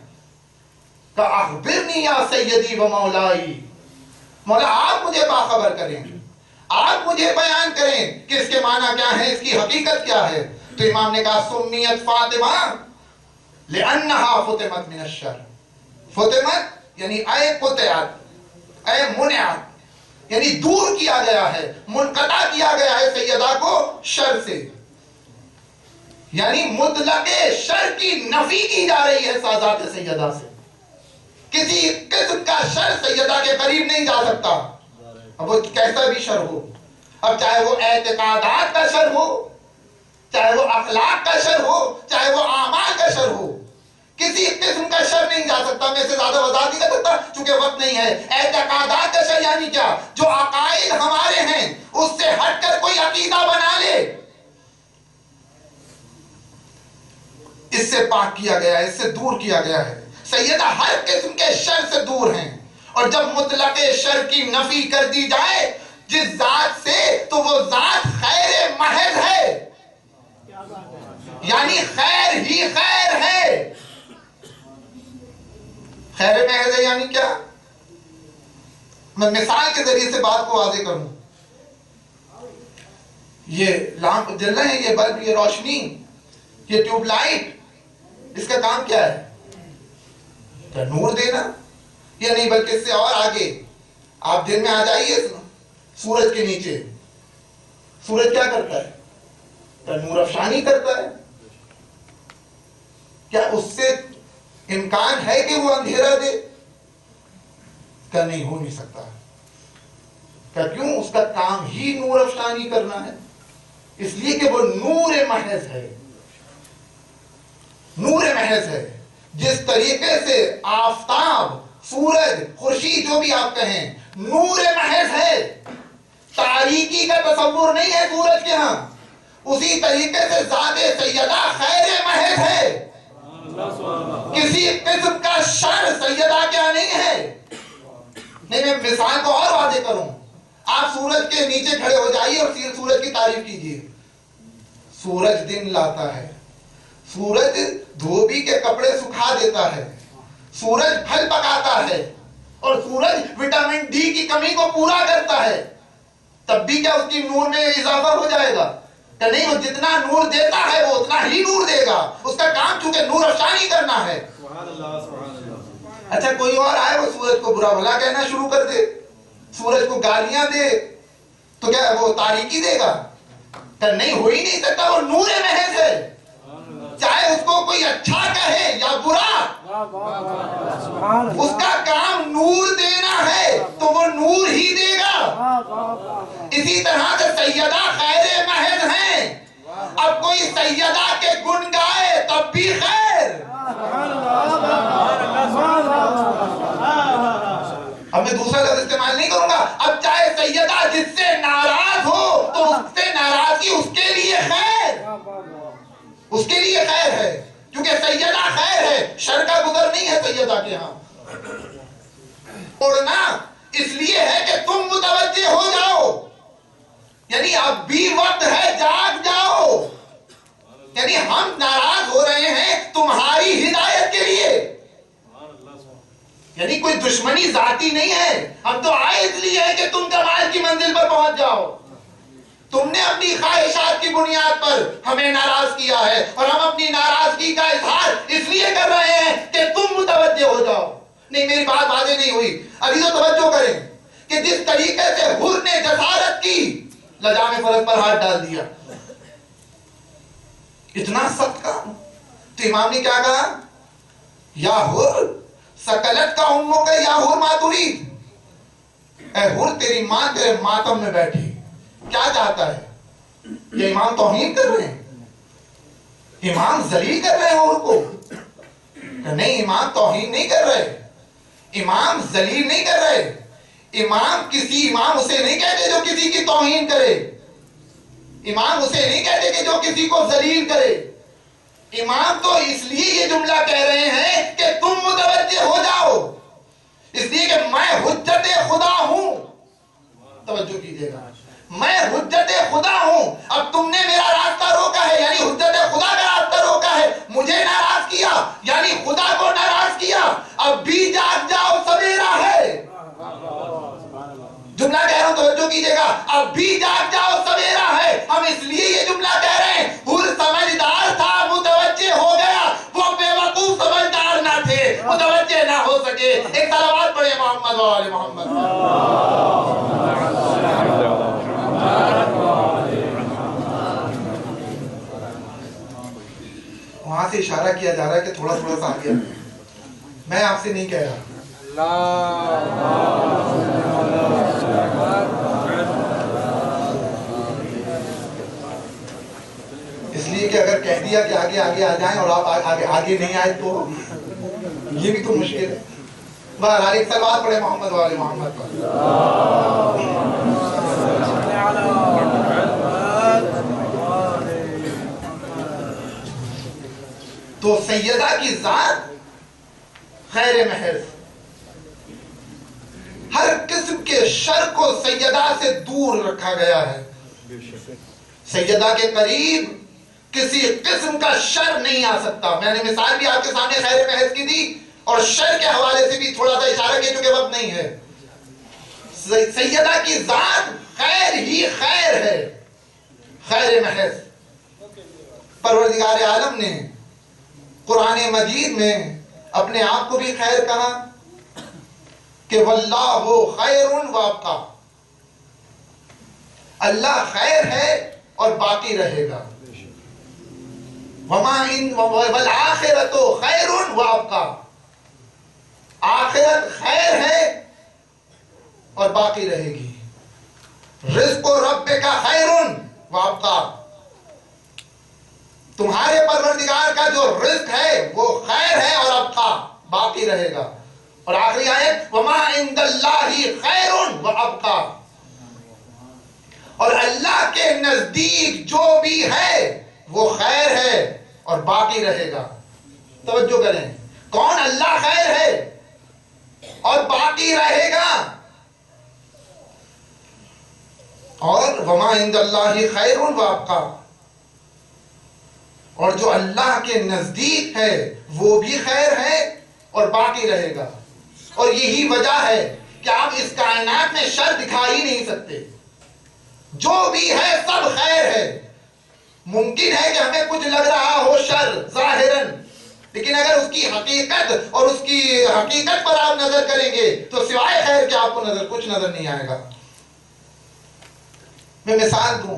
کہا اخبرنی یا سیدی و مولائی، مولا آپ مجھے باخبر کریں، آپ مجھے بیان کریں کہ اس کے معنی کیا ہے، اس کی حقیقت کیا ہے۔ تو امام نے کہا سمیت فاطمہ لأنها فطمت من الشر، فطمت یعنی اے قطعت، اے منعت، یعنی دور کیا گیا ہے، منقطع کیا گیا ہے سیدہ کو شر سے، یعنی مطلق شر کی نفی کی جا رہی ہے ذات سیدہ سے، کسی قسم کا شر سیدہ کے قریب نہیں جا سکتا، اب وہ کیسا بھی شر ہو، اب چاہے وہ اعتقادات کا شر ہو، چاہے وہ اخلاق کا شر ہو، چاہے وہ اعمال کا شر ہو، کسی قسم کا شر نہیں جا سکتا۔ میں سے زیادہ وضاحت نہیں کر سکتا چونکہ وقت نہیں ہے۔ اعتقادات کا شر یعنی کیا؟ جو عقائد ہمارے ہیں اس سے ہٹ کر کوئی عقیدہ بنا لے، اس سے پاک کیا گیا ہے، اس سے دور کیا گیا ہے۔ سیدہ ہر قسم کے شر سے دور ہیں، اور جب مطلق شر کی نفی کر دی جائے جس ذات سے، تو وہ ذات خیر محض ہے، یعنی خیر ہی خیر ہے۔ خیر محض ہے یعنی کیا؟ میں مثال کے ذریعے سے بات کو واضح کروں۔ یہ لامپ جل رہے ہیں، یہ بلب، یہ روشنی، یہ ٹیوب لائٹ، اس کا کام کیا ہے؟ کیا نور دینا؟ یا نہیں، بلکہ اس سے اور آگے آپ دن میں آ جائیے سورج کے نیچے، سورج کیا کرتا ہے؟ کیا نور افشانی کرتا ہے؟ کیا اس سے امکان ہے کہ وہ اندھیرا دے؟ کیا نہیں، ہو نہیں سکتا۔ کیا کیوں؟ اس کا کام ہی نور افشانی کرنا ہے، اس لیے کہ وہ نور محض ہے، نور محض ہے۔ جس طریقے سے آفتاب، سورج، خورشید، جو بھی آپ کہیں، نور محض ہے، تاریکی کا تصور نہیں ہے سورج کے ہاں، اسی طریقے سے ذات سیدہ خیر محض ہے، کسی قسم کا شر سیدہ کیا نہیں ہے۔ نہیں، میں مثال کو اور واضح کروں، آپ سورج کے نیچے کھڑے ہو جائیے اور سورج کی تعریف کیجیے۔ سورج دن لاتا ہے، سورج دھوبی کے کپڑے سکھا دیتا ہے، سورج پھل پکاتا ہے، اور سورج وٹامن ڈی کی کمی کو پورا کرتا ہے، تب بھی کیا اس کی نور میں اضافہ ہو جائے گا؟ کہ نہیں، وہ جتنا نور دیتا ہے وہ اتنا ہی نور دے گا، اس کا کام چونکہ نور افشانی کرنا ہے۔ سبحان اللہ، سبحان اللہ۔ اچھا، کوئی اور آئے وہ سورج کو برا بھلا کہنا شروع کر دے، سورج کو گالیاں دے، تو کیا وہ تاریکی دے گا؟ کہ نہیں، ہو ہی نہیں سکتا، وہ نور محض ہے، چاہے اس کو کوئی اچھا کہے یا برا، اس کا کام نور دینا ہے تو وہ نور ہی دے گا۔ اسی طرح سے سیدہ خیر محض ہیں، اب کوئی سیدہ کے گن گائے تب بھی خیر۔ اب میں دوسرا لفظ استعمال نہیں کروں گا، اب چاہے سیدہ جس سے ناراض ہو تو اس سے ناراضگی اس کے لیے خیر، اس کے لیے خیر ہے، کیونکہ سیدہ خیر ہے، شر کا گزر نہیں ہے سیدہ کے ہاں۔ اڑنا اس لیے ہے کہ تم متوجہ ہو جاؤ، یعنی اب بھی وقت ہے، جاگ جاؤ، یعنی ہم ناراض ہو رہے ہیں تمہاری ہدایت کے لیے، یعنی کوئی دشمنی ذاتی نہیں ہے، ہم تو آئے اس لیے ہے کہ تم کمال کی منزل پر پہنچ جاؤ۔ تم نے اپنی خواہشات کی بنیاد پر ہمیں ناراض کیا ہے، اور ہم اپنی ناراضگی کا اظہار اس لیے کر رہے ہیں کہ تم متوجہ ہو جاؤ۔ نہیں، میری بات واضح نہیں ہوئی، ابھی تو توجہ کریں کہ جس طریقے سے حر نے جسارت کی، لجام فرض پر ہاتھ ڈال دیا، اتنا سخت کام، تو امام نے کیا کہا؟ یا حر سکلت کا اموں کا، یا حر ما ترید، اے حر تیری ماں تیرے ماتم میں بیٹھی، کیا چاہتا ہے؟ یہ امام توہین کر رہے ہیں، امام ذلیل کر رہے ہیں حر کو؟ نہیں، امام توہین نہیں کر رہے، امام ذلیل نہیں کر رہے، امام اسے نہیں کہتے جو کسی کی توہین کرے، امام اسے نہیں کہتے کہ جو کسی کو ذلیل کرے، امام تو اس لیے یہ جملہ کہہ رہے ہیں کہ تم متوجہ ہو جاؤ، اس لیے کہ میں حجت خدا ہوں، توجہ کیجئے گا، میں حجت خدا ہوں، اب تم نے میرا راستہ روکا ہے، یعنی حجت خدا کا راستہ روکا ہے، مجھے ناراض کیا، یعنی خدا کو ناراض کیا، اب بھی جاگ جاؤ، سویرا ہے۔ جملہ کہہ رہا ہوں، توجہ کیجئے گا، اب بھی جاگ جاؤ سویرا ہے. ہم اس لیے یہ جملہ کہہ رہے ہیں حور سمجھدار تھا متوجہ ہو گیا, وہ بے وقوف سمجھدار نہ تھے متوجہ نہ ہو سکے. ایک صلوات پڑھیں محمد و آل محمد. وہاں سے اشارہ کیا جا رہا ہے کہ تھوڑا تھوڑا سا آگے. میں آپ سے نہیں کہہ رہا, اس لیے کہ اگر کہہ دیا کہ آگے آگے آ جائیں اور آپ آگے نہیں آئے تو یہ بھی تو مشکل ہے. بہرحال ایک صلوات پڑھے محمد و آل محمد پر. تو سیدہ کی ذات خیر محض, ہر قسم کے شر کو سیدہ سے دور رکھا گیا ہے. سیدہ کے قریب کسی قسم کا شر نہیں آ سکتا. میں نے مثال بھی آپ کے سامنے خیر محض کی دی اور شر کے حوالے سے بھی تھوڑا سا اشارہ کیا چونکہ وقت نہیں ہے. سیدہ کی ذات خیر ہی خیر ہے, خیر محض. پروردگار عالم نے قرآن مجید میں اپنے آپ کو بھی خیر کہا کہ واللہ خیر وابقی, اللہ خیر ہے اور باقی رہے گا. والآخرۃ خیر وابقی, آخرت خیر ہے اور باقی رہے گی. رزق ربک خیر وابقی, تمہارے پروردگار کا جو رزق ہے وہ خیر ہے اور ابقا, باقی رہے گا. اور آخری آیت وما عند اللہ خیر وابقا, اور اللہ کے نزدیک جو بھی ہے وہ خیر ہے اور باقی رہے گا. توجہ کریں, کون اللہ خیر ہے اور باقی رہے گا, اور وما عند اللہ خیر وابقا, اور جو اللہ کے نزدیک ہے وہ بھی خیر ہے اور باقی رہے گا. اور یہی وجہ ہے کہ آپ اس کائنات میں شر دکھا ہی نہیں سکتے. جو بھی ہے سب خیر ہے. ممکن ہے کہ ہمیں کچھ لگ رہا ہو شر ظاہراً, لیکن اگر اس کی حقیقت اور اس کی حقیقت پر آپ نظر کریں گے تو سوائے خیر کے آپ کو کچھ نظر نہیں آئے گا. میں مثال دوں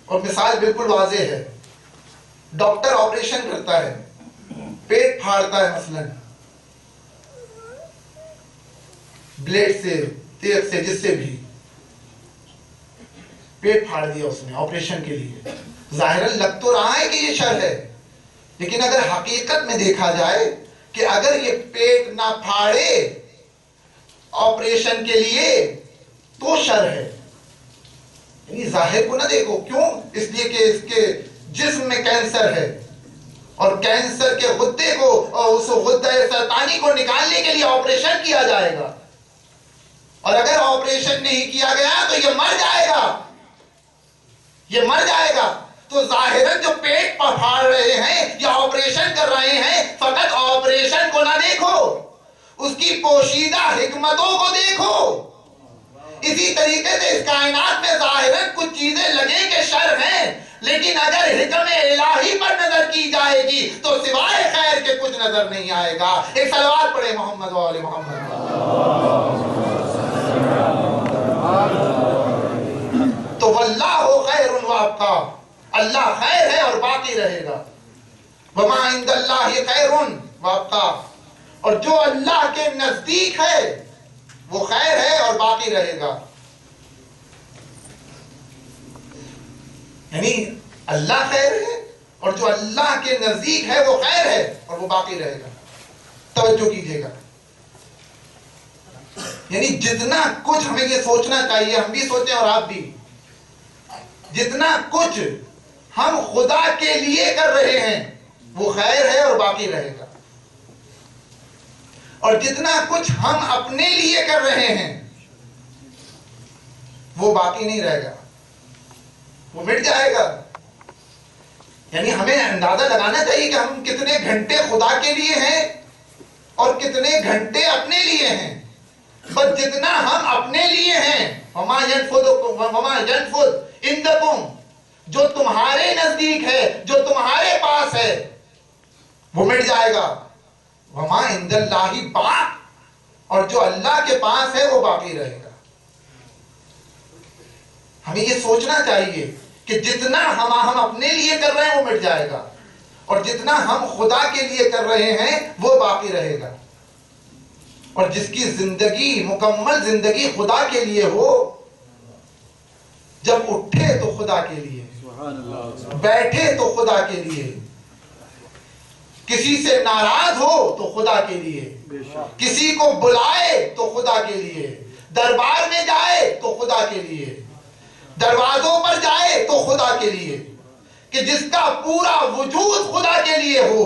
اور مثال بالکل واضح ہے. ڈاکٹر آپریشن کرتا ہے, پیٹ پھاڑتا ہے مثلاً بلیڈ سے, تیغ سے, جس سے بھی پیٹ پھاڑ دیا اس نے آپریشن کے لیے. ظاہراً لگ تو رہا ہے کہ یہ شر ہے, لیکن اگر حقیقت میں دیکھا جائے کہ اگر یہ پیٹ نہ پھاڑے آپریشن کے لیے تو شر ہے. یعنی ظاہر کو نہ دیکھو, کیوں؟ اس لیے کہ اس کے جسم میں کینسر ہے اور کینسر کے غدے کو, اس غدہ سرطانی کو نکالنے کے لیے آپریشن کیا جائے گا, اور اگر آپریشن نہیں کیا گیا تو یہ مر جائے گا, یہ مر جائے گا. تو ظاہراً جو پیٹ پھاڑ رہے ہیں یا آپریشن کر رہے ہیں, فقط آپریشن کو نہ دیکھو, اس کی پوشیدہ حکمتوں کو دیکھو. اسی طریقے سے اس کائنات میں ظاہراً کچھ چیزیں لگیں کہ شر ہیں, لیکن اگر حکم الہی پر نظر کی جائے گی تو سوائے خیر کے کچھ نظر نہیں آئے گا. ایک صلوات پڑھے محمد و آل محمد. تو واللہ خیر وابقا, اللہ خیر ہے اور باقی رہے گا. وما عند اللہ خیر وابقا, اور جو اللہ کے نزدیک ہے وہ خیر ہے اور باقی رہے گا. یعنی اللہ خیر ہے اور جو اللہ کے نزدیک ہے وہ خیر ہے اور وہ باقی رہے گا. توجہ کیجئے گا, یعنی جتنا کچھ ہمیں یہ سوچنا چاہیے, ہم بھی سوچیں اور آپ بھی, جتنا کچھ ہم خدا کے لیے کر رہے ہیں وہ خیر ہے اور باقی رہے گا, اور جتنا کچھ ہم اپنے لیے کر رہے ہیں وہ باقی نہیں رہے گا, وہ مٹ جائے گا. یعنی ہمیں اندازہ لگانا چاہیے کہ ہم کتنے گھنٹے خدا کے لیے ہیں اور کتنے گھنٹے اپنے لیے ہیں. بس جتنا ہم اپنے لیے ہیں وما ينفذ عندکم، جو تمہارے نزدیک ہے، جو تمہارے پاس ہے، وہ مٹ جائے گا. وما عند اللہ باق، اور جو اللہ کے پاس ہے وہ باقی رہے گا. ہمیں یہ سوچنا چاہیے کہ جتنا ہم اپنے لیے کر رہے ہیں وہ مٹ جائے گا، اور جتنا ہم خدا کے لیے کر رہے ہیں وہ باقی رہے گا. اور جس کی زندگی مکمل زندگی خدا کے لیے ہو، جب اٹھے تو خدا کے لیے، بیٹھے تو خدا کے لیے، کسی سے ناراض ہو تو خدا کے لیے، کسی کو بلائے تو خدا کے لیے، دربار میں جائے تو خدا کے لیے، دروازوں پر جائے تو خدا کے لیے، کہ جس کا پورا وجود خدا کے لیے ہو،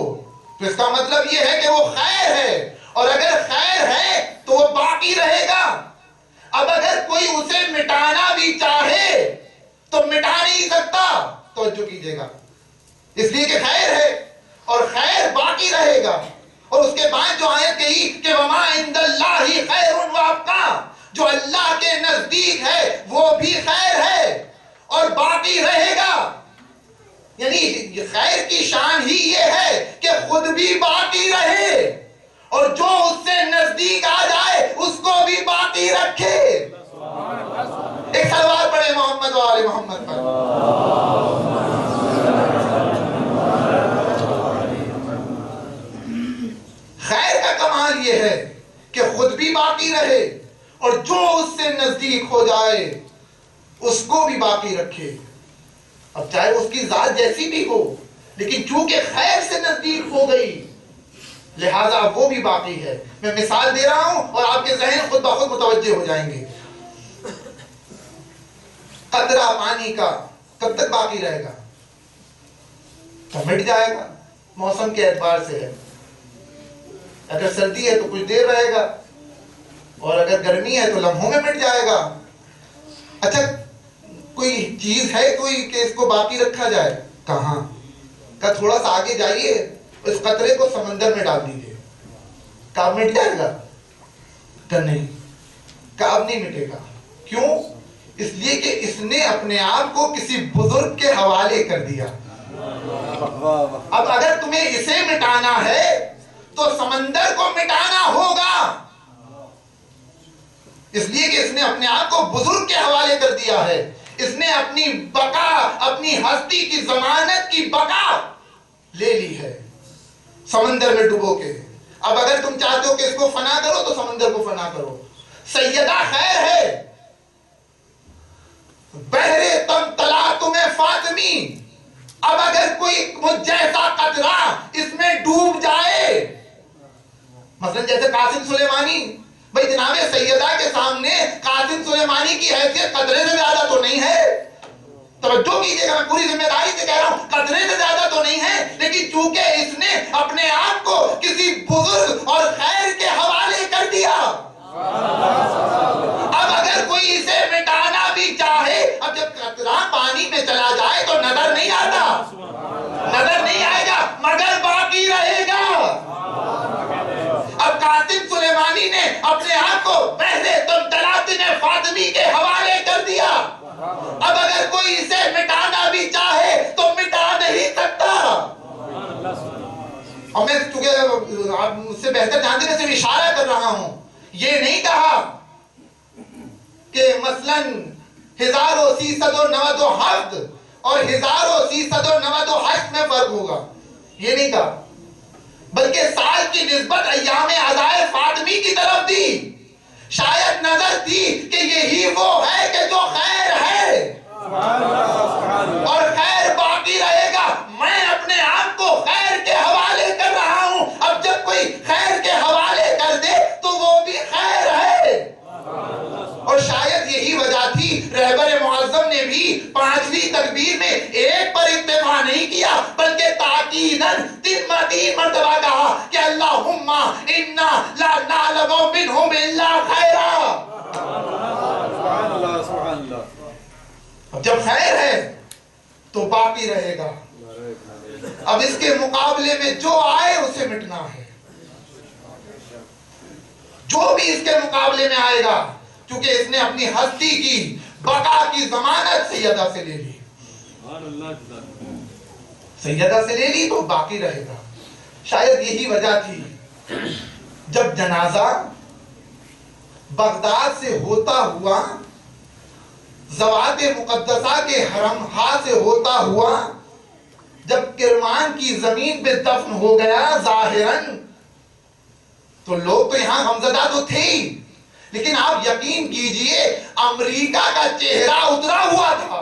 تو اس کا مطلب یہ ہے کہ وہ خیر ہے، اور اگر خیر ہے تو وہ باقی رہے گا. اب اگر کوئی اسے مٹانا بھی چاہے تو مٹا نہیں سکتا. توجہ کیجئے گا، اس لیے کہ خیر ہے اور خیر باقی رہے گا. اور اس کے بعد جو آیت کہی کہ وما عند اللہ خیر وابقا، جو اللہ کے نزدیک ہے وہ بھی خیر ہے اور باقی رہے گا. یعنی خیر کی شان ہی یہ ہے کہ خود بھی باقی رہے اور جو اس سے نزدیک آ جائے اس کو بھی باقی رکھے. ایک سلوات پڑھے محمد و آل محمد پر. خیر کا کمال یہ ہے کہ خود بھی باقی رہے اور جو اس سے نزدیک ہو جائے اس کو بھی باقی رکھے. اب چاہے اس کی ذات جیسی بھی ہو، لیکن چونکہ خیر سے نزدیک ہو گئی لہذا وہ بھی باقی ہے. میں مثال دے رہا ہوں اور آپ کے ذہن خود بخود متوجہ ہو جائیں گے. قطرہ پانی کا کب تک باقی رہے گا؟ تو مٹ جائے گا. موسم کے اعتبار سے ہے، اگر سردی ہے تو کچھ دیر رہے گا، اور اگر گرمی ہے تو لمحوں میں مٹ جائے گا. اچھا کوئی چیز ہے کوئی کہ اس کو باقی رکھا جائے؟ کہاں؟ کہ تھوڑا سا آگے جائیے، اس قطرے کو سمندر میں ڈال دیجئے، کب مٹ جائے گا؟ کہ نہیں، کب نہیں مٹے گا. کیوں؟ اس لیے کہ اس نے اپنے آپ کو کسی بزرگ کے حوالے کر دیا. اب اگر تمہیں اسے مٹانا ہے تو سمندر کو مٹانا ہوگا، اس لیے کہ اس نے اپنے آپ کو بزرگ کے حوالے کر دیا ہے. اس نے اپنی بقا، اپنی ہستی کی ضمانت کی بقا لے لی ہے سمندر میں ڈبو کے. اب اگر تم چاہتے ہو کہ اس کو فنا کرو تو سمندر کو فنا کرو. سیدہ خیر ہے، بحر تم تلا تمہیں فاطمی. اب اگر کوئی مجھ جیسا قطرہ اس میں ڈوب جائے، مثلا جیسے قاسم سلیمانی، بھئی جناب سیدہ کے سامنے قاسم سلیمانی کی حیثیت قطرے سے زیادہ تو نہیں ہے. توجہ کیجئے گا، میں پوری ذمہ داری سے کہہ رہا ہوں، قطرے سے زیادہ تو نہیں ہے، لیکن چونکہ اس نے اپنے آپ کو کسی بزرگ اور خیر کے حوالے کر دیا. اب اگر کوئی اسے مٹانا بھی چاہے، اب جب قطرہ پانی میں چلا جائے تو نظر نہیں آتا، نظر نہیں آئے گا مگر باقی رہے گا. اب قاسم سلیمانی نے اپنے آپ کو پہلے تم طلاطن فاطمی کے حوالے کر دیا. اب اگر کوئی اسے مٹانا بھی چاہے تو مٹا نہیں سکتا. اور میں چونکہ آپ مجھ سے بہتر جانتے ہیں، صرف اشارہ کر رہا ہوں. یہ نہیں کہا کہ مثلاً 1397 اور 1398 میں فرق ہوگا، یہ نہیں کہا، بلکہ سال کی نسبت ایام عزائے فاطمی کی طرف دی. شاید نظر تھی کہ یہی وہ ہے کہ جو خیر ہے اور خیر باقی رہے گا. میں اپنے آپ کو خیر کے حوالے کر رہا ہوں. اب جب کوئی خیر کے حوالے کر دے تو وہ بھی خیر ہے. اور شاید یہی وجہ تھی رہبر معظم نے بھی 5ویں تکبیر میں ایک پر اکتفا نہیں کیا، بلکہ تاکیداً 3 مرتبہ کہا کہ اللہم انا لا نعلم منہم الا خیرا. اب جب خیر ہے تو باقی رہے گا. اب اس کے مقابلے میں جو آئے اسے مٹنا ہے. جو بھی اس کے مقابلے میں آئے گا، کیونکہ اس نے اپنی ہستی کی بقا کی ضمانت سیدہ سے لے لی، سیدہ سے لے لی تو باقی رہے گا۔ شاید یہی وجہ تھی جب جنازہ بغداد سے ہوتا ہوا، زوات مقدسہ کے حرم ہا سے ہوتا ہوا، جب کرمان کی زمین پہ دفن ہو گیا ظاہراً، تو لوگ تو یہاں غمزدہ تو تھے ہی، لیکن آپ یقین کیجئے امریکہ کا چہرہ اترا ہوا تھا،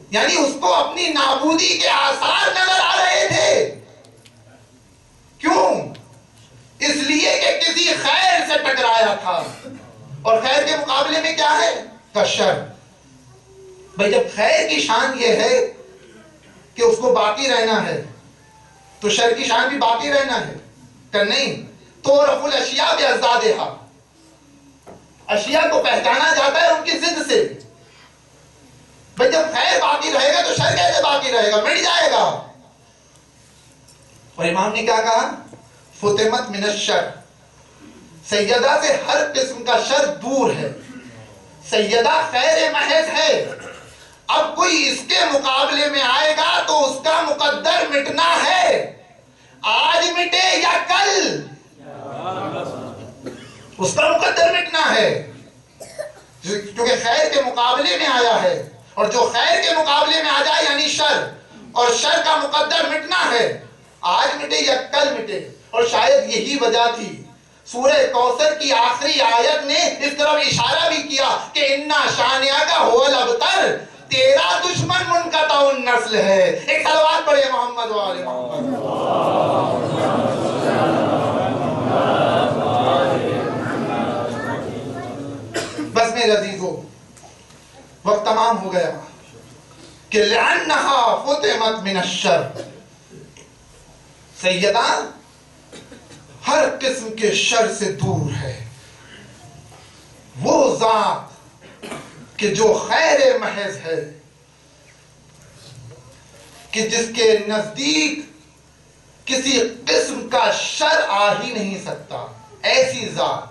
یعنی اس کو اپنی نابودی کے آثار نظر آ رہے تھے۔ کیوں؟ اس لیے کہ کسی خیر سے ٹکرایا تھا، اور خیر کے مقابلے میں کیا ہے؟ شر۔ بھئی جب خیر کی شان یہ ہے کہ اس کو باقی رہنا ہے، تو شر کی شان بھی باقی رہنا ہے کہ نہیں؟ تو رف الاشیاء باضدادہا، اشیاء کو پہچانا جاتا ہے ان کی ضد سے۔ بھئی جب خیر باقی رہے گا تو شر کیسے باقی رہے گا؟ مٹ جائے گا۔ اور امام نے کیا کہا؟ فتمت من الشر، سیدہ سے ہر قسم کا شر دور ہے، سیدہ خیر محض ہے۔ اب کوئی اس کے مقابلے میں آئے گا تو اس کا مقدر مٹنا ہے، آج مٹے یا کل اس کا مقدر مٹنا ہے، کیونکہ خیر کے مقابلے میں آیا ہے، اور جو خیر کے مقابلے میں آ جائے یعنی شر، اور شر کا مقدر مٹنا ہے، آج مٹے یا کل مٹے۔ اور شاید یہی وجہ تھی سورہ کوثر کی آخری آیت نے اس طرف اشارہ بھی کیا کہ اِنَّا شَانِئَكَ هُوَ الْأَبْتَرُ، تیرا دشمن منقطع النسل ہے۔ ایک صلوات پڑھے محمد و آل محمد۔ بس میرے عزیزو، وقت تمام ہو گیا کہ لِأَنَّهَا فُتِمَتْ مِنَ الشَّرِّ، سیدہ ہر قسم کے شر سے دور ہے، وہ ذات کہ جو خیر محض ہے، کہ جس کے نزدیک کسی قسم کا شر آ ہی نہیں سکتا، ایسی ذات۔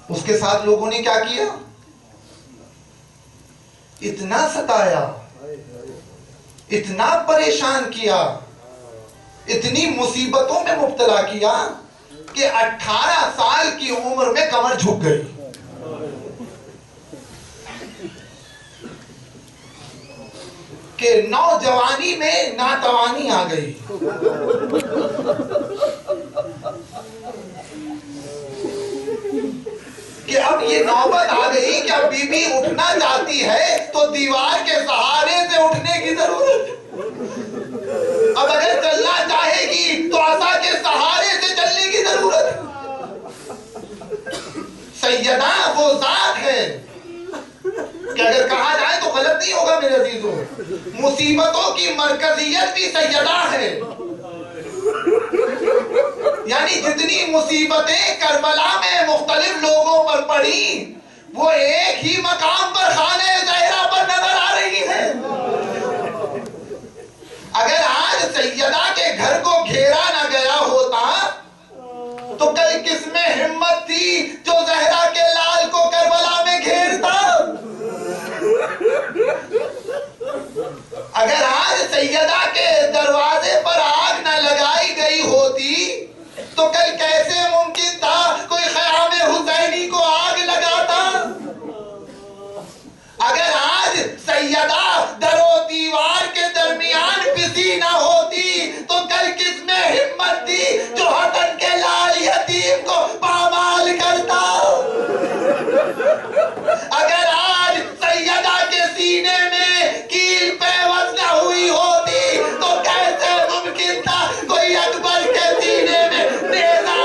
اس کے ساتھ لوگوں نے کیا کیا؟ اتنا ستایا، اتنا پریشان کیا، اتنی مصیبتوں میں مبتلا کیا کہ 18 سال کی عمر میں کمر جھک گئی۔ کہ نوجوانی میں ناتوانی آ گئی۔ کہ اب یہ نوبت آ گئی کہ اب بی بی اٹھنا چاہتی ہے تو دیوار کے سہارے سے اٹھنے کی ضرورت ہے۔ اب اگر چلنا چاہے گی تو عصا کے سہارے سے چلنے کی ضرورت ہے۔ سیدہ وہ ذات ہے کہ اگر کہا جائے تو غلط نہیں ہوگا میرے عزیزو، مصیبتوں کی مرکزیت بھی سیدہ ہے۔ یعنی جتنی مصیبتیں کربلا میں مختلف لوگوں پر پڑی، وہ ایک ہی مقام پر خانہ زہرا پر نظر آ رہی ہے۔ اگر آج سیدہ کے گھر کو گھیرا نہ گیا ہوتا تو کل کس میں ہمت تھی جو زہرا کے لال کو کربلا میں گھیرتا؟ اگر آج سیدہ کے دروازے پر آگ نہ لگائی گئی ہوتی تو کل کیسے ممکن تھا کوئی خیام حسینی کو آگ لگاتا؟ اگر آج سیدہ در و دیوار کے درمیان پسی نہ ہوتی تو کل کس میں ہمت تھی جو حسن کے لال یتیم کو پامال کرتا؟ اگر آج سیدہ کے سینے میں کیل پیوست نہ ہوئی ہوتی تو کیسے ممکن تھا کوئی اکبر کے سینے میں نیزہ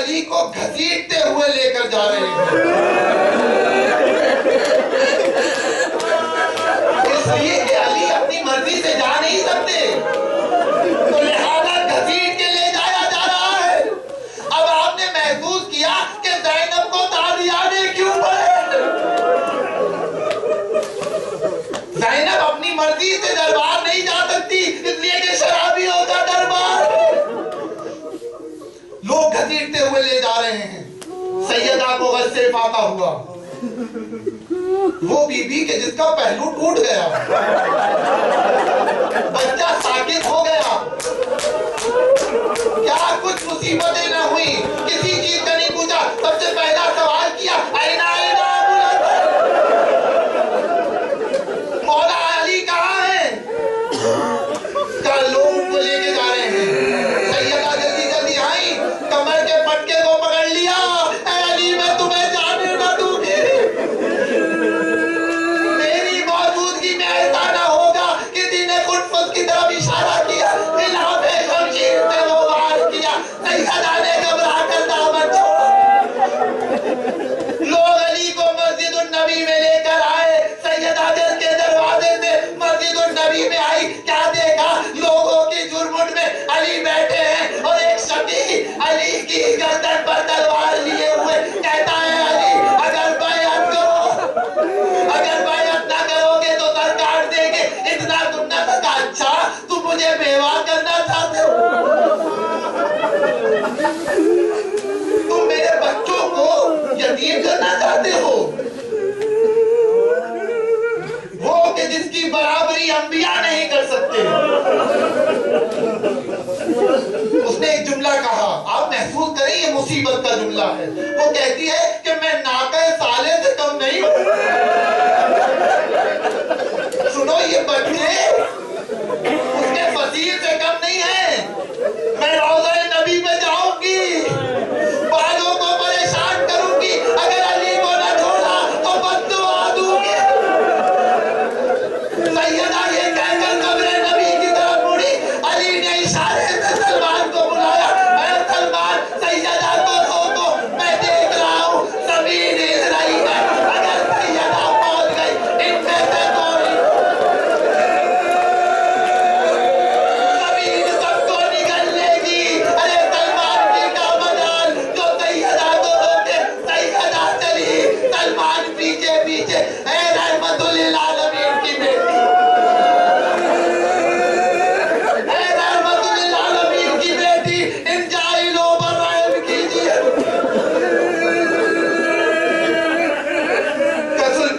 علی کو گھسیٹتے ہوئے لے کر جا رہے ہیں، اس لیے کہ علی اپنی مرضی سے جا نہیں سکتے، تو لہذا گھسیٹ کے لے جایا جا رہا ہے۔ اب آپ نے محسوس کیا کہ زینب کو تازیانے کیوں پڑے؟ زینب اپنی مرضی سے دربار نہیں جا سکتی، اس لیے کہ شرابیوں کا دربار ہے۔ لوگ گھسیٹتے ہوئے لے جا رہے ہیں، سیدہ کو غصے فاقہ ہوا، وہ بی بی کہ جس کا پہلو ٹوٹ گیا، بچہ ساکت ہو گیا، کیا کچھ مصیبتیں نہ ہوئی، کسی چیز کا نہیں پوچھا، سب سے پہلا سوال کیا اینا اینا مولا علی کہاں ہے؟ لوگ کو لے کے جا رہے ہیں، سیدہ جلدی جلدی آئی، کمر کے پٹکے کو پکڑ لیا، اے علی میں تمہیں جانے نہ دوں گی، میری موجودگی میں ایسا نہ ہوگا۔ کسی نے قدس کی طرف اشارہ کیا، خلاف شمشیر سے وہ وار کیا، سیدہ نے گھبرا کر دامن چھوڑا۔ لوگ علی کو مسجد النبی میں لے کر آئے، سیدہ دل کے دروازے سے مسجد النبی میں آئی، کیا دیکھا؟ لوگوں کی جھرمٹ میں علی بیٹھے ہیں اور ایک شقی علی کی گردن پر تلوار لیے ہوئے کہتا ہے علی اگر بیعت کرو، اگر بیعت نہ کرو گے تو سر کاٹ دیں گے۔ اتنا سننا تھا، اچھا تم مجھے بیوہ کرنا چاہتے ہو، تم میرے بچوں کو یتیم کرنا چاہتے ہو، وہ کہ جس کی برابری انبیاء نہیں کر سکتے۔ اس نے ایک جملہ کہا، آپ محسوس کریں یہ مصیبت کا جملہ ہے، وہ کہتی ہے کہ میں ناقہ سالے سے کم نہیں ہوں۔ سنو یہ بچے اس کے فصیل سے کم نہیں ہیں، میں روضہ نبی پہ جاؤں گی، بالوں کو پریشان کروں گی، اگر علی کو نہ چھوڑا تو بد دعا دوں گی۔ سیدہ یہ کہہ کر قبر نبی کی طرف مڑی، علی نے اشارے سے سلمان کو بلایا، اے سلمان سیدہ کو روکو، میں دیکھ رہا ہوں زمین ہل رہی ہے، اگر سیدہ پہنچ گئی ان میں سے کوئی، زمین سب کو نگل لے گی۔ ارے سلمان کی کا مجال جو سیدہ کو روکے، سیدہ چلی، سلمان پیچھے پیچھے، اے رحمت للعالمین کی بیٹی، اے رحمت للعالمین کی بیٹی، ان جاہلوں پر رحم کیجیے۔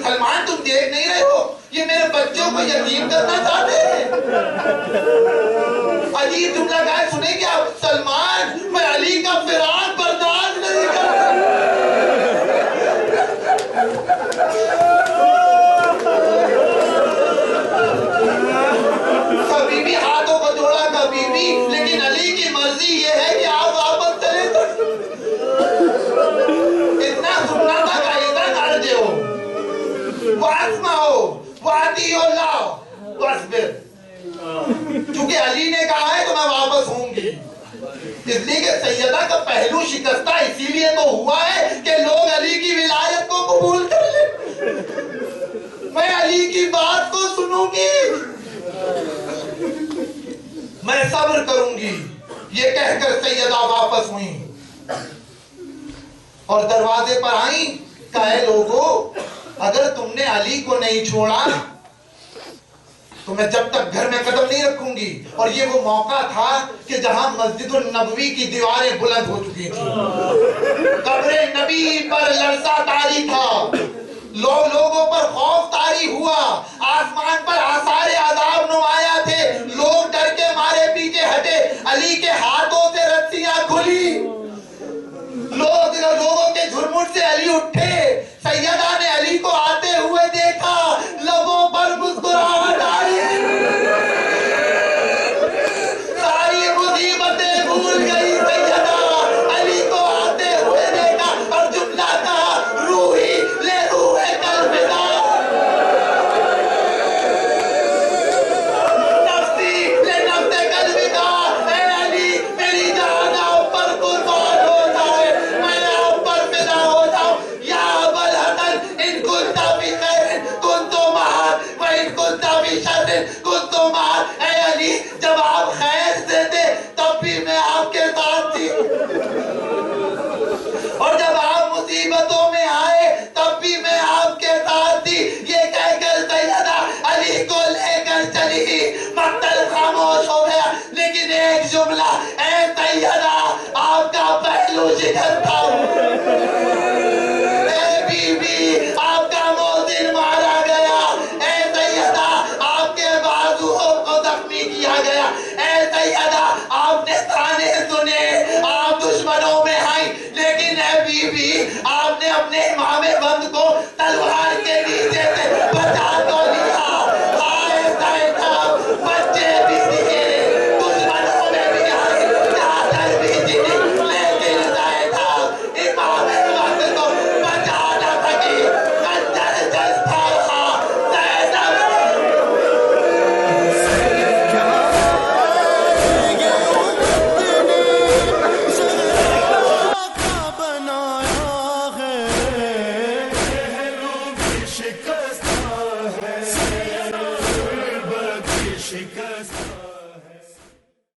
سلمان تم دیکھ نہیں رہے ہو یہ میرے بچوں کو یتیم کرنا چاہتے ہیں؟ عجیب جملہ کہا ہے، سنیں کیا؟ سلمان میں علی کا فراق برداشت نہیں کرتا۔ کبھی بھی ہاتھوں کو جوڑا، کبھی بھی، لیکن علی کی مرضی یہ ہے کہ آپ واپس چلے تو اتنا سننا تھا کہ اتنا عرض ہو واسمہ ہو واتی اللہ واسبر، چونکہ علی نے کہا ہے تو میں واپس ہوں گی، اس لیے کہ سیدہ کا پہلو شکستہ اسی لیے تو ہوا ہے کہ لوگ علی کی ولایت کو قبول کر لیں، میں علی کی بات کو سنوں گی، میں صبر کروں گی، یہ کہہ کر سیدہ واپس ہوئیں اور دروازے پر آئیں، کہے لوگوں اگر تم نے علی کو نہیں چھوڑا تو میں جب تک گھر میں قدم نہیں رکھوں گی۔ اور یہ وہ موقع تھا کہ جہاں مسجد النبوی کی دیواریں بلند ہو چکی تھیں، قبر نبی پر لرزہ طاری تھا، لوگوں پر خوف طاری ہوا، آسمان پر آثار عذاب نمایاں تھے، لوگ ڈر کے مارے پیچھے ہٹے، علی کے ہاتھوں سے رسیاں کھلی، لوگوں کے جھرمٹ سے علی اٹھے، سیدہ نے علی کو آتے ہوئے دیکھا، لبوں پر مسکراہٹ آئی، ساری مصیبتیں بھول گئی، سیدہ علی کو آتے ہوئے دیکھا اور جملہ کہا، روح کنتم اے علی جب آپ خیر سے تھے تب بھی میں آپ کے ساتھ تھی اور جب آپ مصیبتوں میں آئے تب بھی میں آپ کے ساتھ تھی یہ کہہ کر سیدہ علی کو لے کر چلی مقتل خاموش ہو گیا لیکن ایک جملہ اے سیدہ آپ کا پہلو شکست تھا اے بی بی آپ کا موزن مارا گیا اے سیدہ آپ کے بازوؤں کو زخمی کیا گیا اے سیدہ آپ نے تانے سنے آپ دشمنوں میں آئی لیکن اے بی بی آپ نے اپنے امام